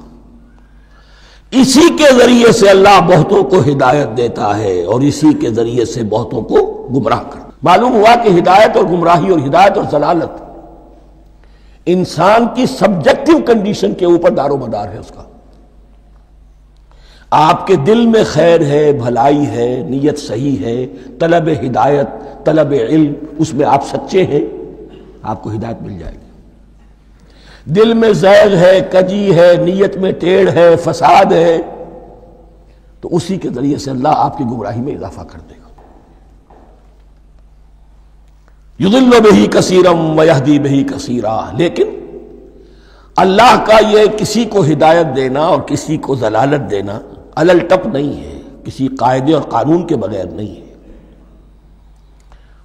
اسی کے ذریعے سے اللہ بہتوں کو ہدایت دیتا ہے اور اسی کے ذریعے سے بہتوں کو گمراہ کرتا۔ معلوم ہوا کہ ہدایت اور گمراہی اور ہدایت اور ضلالت انسان کی سبجیکٹو کنڈیشن کے اوپر دار و مدار ہے اس کا۔ آپ کے دل میں خیر ہے، بھلائی ہے، نیت صحیح ہے، طلب ہدایت، طلب علم، اس میں آپ سچے ہیں، آپ کو ہدایت مل جائے گی۔ دل میں زیغ ہے، کجی ہے، نیت میں ٹیڑھ ہے، فساد ہے، تو اسی کے ذریعے سے اللہ آپ کی گمراہی میں اضافہ کر دے گا۔ یضل بہ کثیرا ویہدی بہ کثیرا، لیکن اللہ کا یہ کسی کو ہدایت دینا اور کسی کو ضلالت دینا علل ٹپ نہیں ہے، کسی قاعدے اور قانون کے بغیر نہیں ہے۔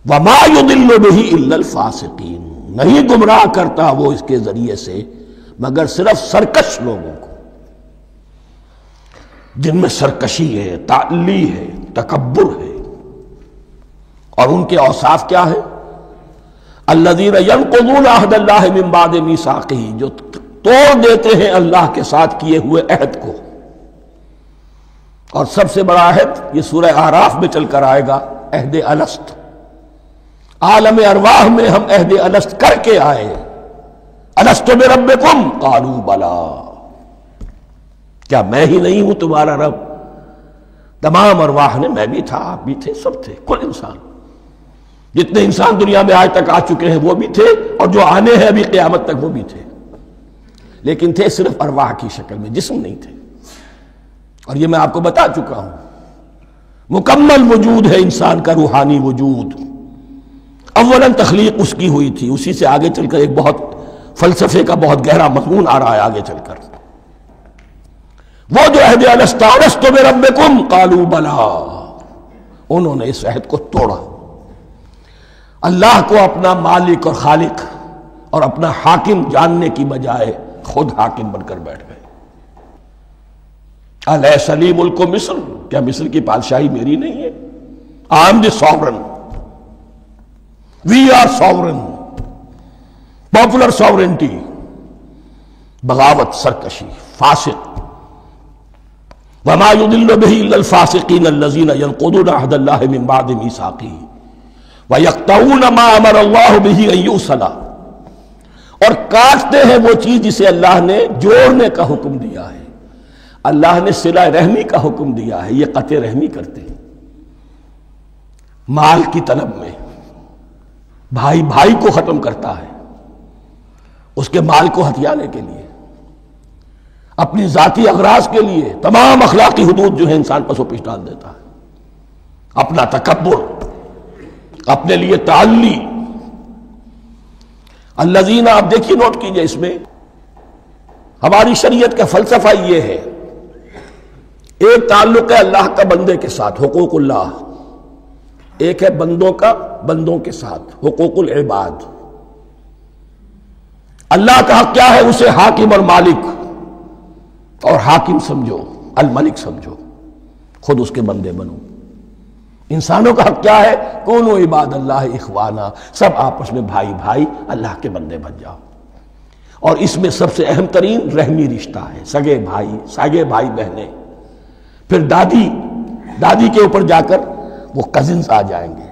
وما یضل بہ الا الفاسقین، نہیں گمراہ کرتا وہ اس کے ذریعے سے مگر صرف سرکش لوگوں کو، جن میں سرکشی ہے، تعلی ہے، تکبر ہے، اور ان کے اوصاف کیا ہے؟ الذین ینقضون عہد اللہ من بعد میثاقہ، جو توڑ دیتے ہیں اللہ کے ساتھ کیے ہوئے عہد کو، اور سب سے بڑا عہد یہ سورہ اعراف میں چل کر آئے گا، عہد الست۔ عالم ارواح میں ہم عہد الست کر کے آئے، الست بربکم قالوا بلا، کیا میں ہی نہیں ہوں تمہارا رب؟ تمام ارواح نے، میں بھی تھا، آپ بھی تھے، سب تھے، کل انسان، جتنے انسان دنیا میں آج تک آ چکے ہیں وہ بھی تھے، اور جو آنے ہیں ابھی قیامت تک وہ بھی تھے، لیکن تھے صرف ارواح کی شکل میں، جسم نہیں تھے۔ اور یہ میں آپ کو بتا چکا ہوں، مکمل وجود ہے انسان کا روحانی وجود۔ اولاً تخلیق اس کی ہوئی تھی، اسی سے آگے چل کر ایک بہت فلسفے کا بہت گہرا مضمون آ رہا ہے آگے چل کر۔ وہ جو عہد الست الست بربکم قالوا بلا، انہوں نے اس عہد کو توڑا، اللہ کو اپنا مالک اور خالق اور اپنا حاکم جاننے کی بجائے خود حاکم بن کر بیٹھ گئے۔ الیس لی ملک مصر، کیا مصر کی بادشاہی میری نہیں ہے؟ I am the sovereign, we are sovereign, popular sovereignty, بغاوت، سرکشی، فاسق۔ وما يضل به الا الفاسقين الذين ينقضون عهد الله من بعد ميثاقه ويقطعون ما امر الله به ان يوصل، اور کاٹتے ہیں وہ چیز جسے اللہ نے جوڑنے کا حکم دیا ہے۔ اللہ نے صلہ رحمی کا حکم دیا ہے، یہ قطع رحمی کرتے ہیں۔ مال کی طلب میں، بھائی بھائی کو ختم کرتا ہے اس کے مال کو ہتھیانے کے لیے، اپنی ذاتی اغراض کے لیے تمام اخلاقی حدود جو ہے انسان پسو پیش ڈال دیتا ہے، اپنا تکبر، اپنے لیے تعلی۔ الذین، آپ دیکھیے نوٹ کیجئے، اس میں ہماری شریعت کا فلسفہ یہ ہے، ایک تعلق ہے اللہ کا بندے کے ساتھ، حقوق اللہ، ایک ہے بندوں کا بندوں کے ساتھ، حقوق العباد۔ اللہ کا حق کیا ہے؟ اسے حاکم اور مالک، اور حاکم سمجھو، الملک سمجھو، خود اس کے بندے بنو۔ انسانوں کا حق کیا ہے؟ کونوا عباد اللہ اخوانا، سب آپس میں بھائی بھائی اللہ کے بندے بن جاؤ۔ اور اس میں سب سے اہم ترین رحمی رشتہ ہے، سگے بھائی بہنیں، پھر دادی کے اوپر جا کر وہ کزنز آ جائیں گے،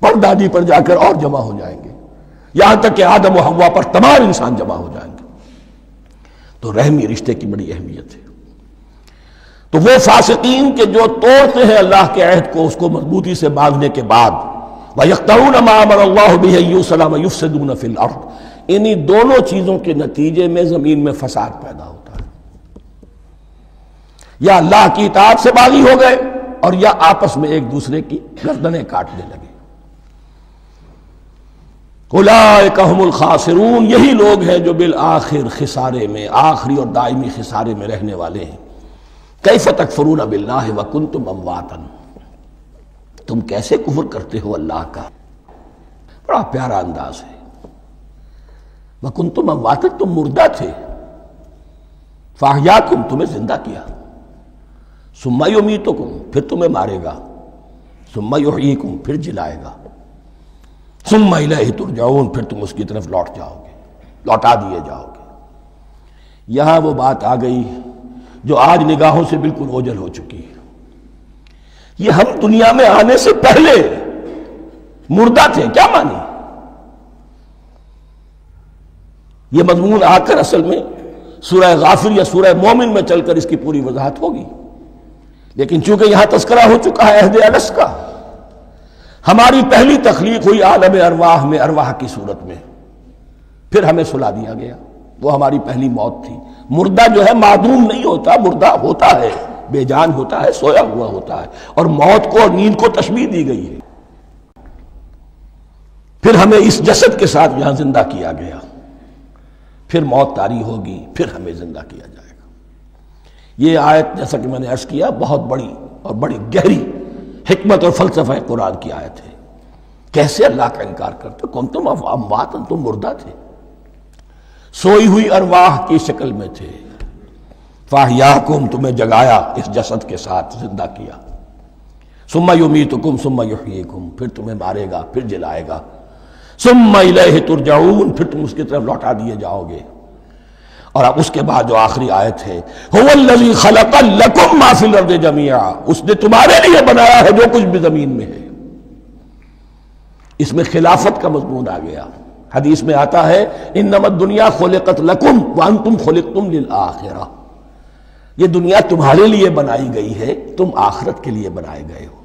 پر دادی پر جا کر اور جمع ہو جائیں گے، یہاں تک کہ آدم و حوا پر تمام انسان جمع ہو جائیں گے۔ تو رحمی رشتے کی بڑی اہمیت ہے۔ تو وہ فاسقین کے جو توڑتے ہیں اللہ کے عہد کو، اس کو مضبوطی سے باندھنے کے بعد، وَيَقْطَعُونَ مَا أَمَرَ اللَّهُ بِهِ أَن يُوصَلَ وَيُفْسِدُونَ فِي الْأَرْضِ، انہی دونوں چیزوں کے نتیجے میں زمین میں فساد پیدا ہوتا ہے، یا اللہ کی اطاعت سے باغی ہو گئے اور یا آپس میں ایک دوسرے کی گردنیں کاٹنے لگے۔ اولئک ھم الخاسرون، یہی لوگ ہیں جو بالآخر خسارے میں، آخری اور دائمی خسارے میں رہنے والے ہیں۔ کیف تکفرون باللہ وکنتم امواتا، تم کیسے کفر کرتے ہو اللہ کا؟ بڑا پیارا انداز ہے۔ وکنتم امواتا، تم مردہ تھے، فاحیاکم، تمہیں زندہ کیا، ثم یمیتکم، پھر تمہیں مارے گا، ثم یحییکم، پھر جلائے گا، ثم الیہ ترجعون، پھر تم اس کی طرف لوٹ جاؤ گے، لوٹا دیے جاؤ گے۔ یہاں وہ بات آ گئی جو آج نگاہوں سے بالکل اوجھل ہو چکی ہے۔ یہ ہم دنیا میں آنے سے پہلے مردہ تھے، کیا مانی؟ یہ مضمون آ کر اصل میں سورہ غافر یا سورہ مومن میں چل کر اس کی پوری وضاحت ہوگی، لیکن چونکہ یہاں تذکرہ ہو چکا ہے عہد الست کا، ہماری پہلی تخلیق ہوئی عالم ارواح میں، ارواح کی صورت میں، پھر ہمیں سلا دیا گیا، وہ ہماری پہلی موت تھی۔ مردہ جو ہے معدوم نہیں ہوتا، مردہ ہوتا ہے، بے جان ہوتا ہے، سویا ہوا ہوتا ہے، اور موت کو اور نیند کو تشبیہ دی گئی ہے۔ پھر ہمیں اس جسد کے ساتھ یہاں زندہ کیا گیا، پھر موت طاری ہوگی، پھر ہمیں زندہ کیا جائے گا۔ یہ آیت جیسا کہ میں نے عرض کیا بہت بڑی اور بڑی گہری حکمت اور فلسفہ قرآن کی آیت ہے۔ کیسے اللہ کا انکار کرتے؟ کنتم اموات، تم مردہ تھے، سوئی ہوئی ارواح کی شکل میں تھے، فاحیاکم، تمہیں جگایا اس جسد کے ساتھ، زندہ کیا، ثم یمیتکم ثم یحییکم، پھر تمہیں مارے گا، پھر جلائے گا، ثم الیہ ترجعون، پھر تم اس کی طرف لوٹا دیے جاؤ گے۔ اور اب اس کے بعد جو آخری آیت ہے، هو الذی خلق لکم ما فی الارض جمیعا، اس نے تمہارے لیے بنایا ہے جو کچھ بھی زمین میں ہے۔ اس میں خلافت کا مضمون آ گیا۔ حدیث میں آتا ہے انما الدنیا خلقت لکم وانتم خلقتم للآخرہ، یہ دنیا تمہارے لیے بنائی گئی ہے، تم آخرت کے لیے بنائے گئے ہو۔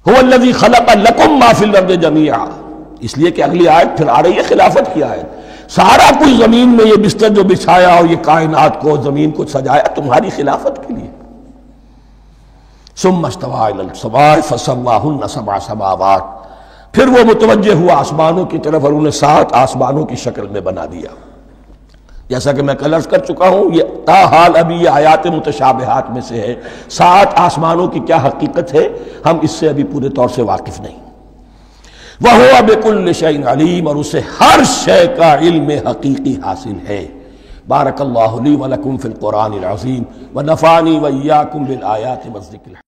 هو الذی خلق لکم ما فی الارض جمیعا، اس لیے کہ اگلی آیت پھر آ رہی ہے خلافت کی آیت۔ سارا کچھ زمین میں یہ بستر جو بچھایا اور یہ کائنات کو، زمین کو سجایا تمہاری خلافت کے لیے۔ ثم استوى الى السماء فسواهن سبع سماوات، پھر وہ متوجہ ہوا آسمانوں کی طرف اور انہیں 7 آسمانوں کی شکل میں بنا دیا۔ جیسا کہ میں کل عرض کر چکا ہوں، یہ تاحال ابھی یہ آیات متشابہات میں سے ہے۔ 7 آسمانوں کی کیا حقیقت ہے ہم اس سے ابھی پورے طور سے واقف نہیں۔ وَهُوَ بِكُلِّ شَيْءٍ عَلِيمٌ، اور اسے ہر شے کا علم حقیقی حاصل ہے۔ بارک اللہ لی ولکم فی القرآن العظیم ونفعنی وإیاکم بالآیات والذکر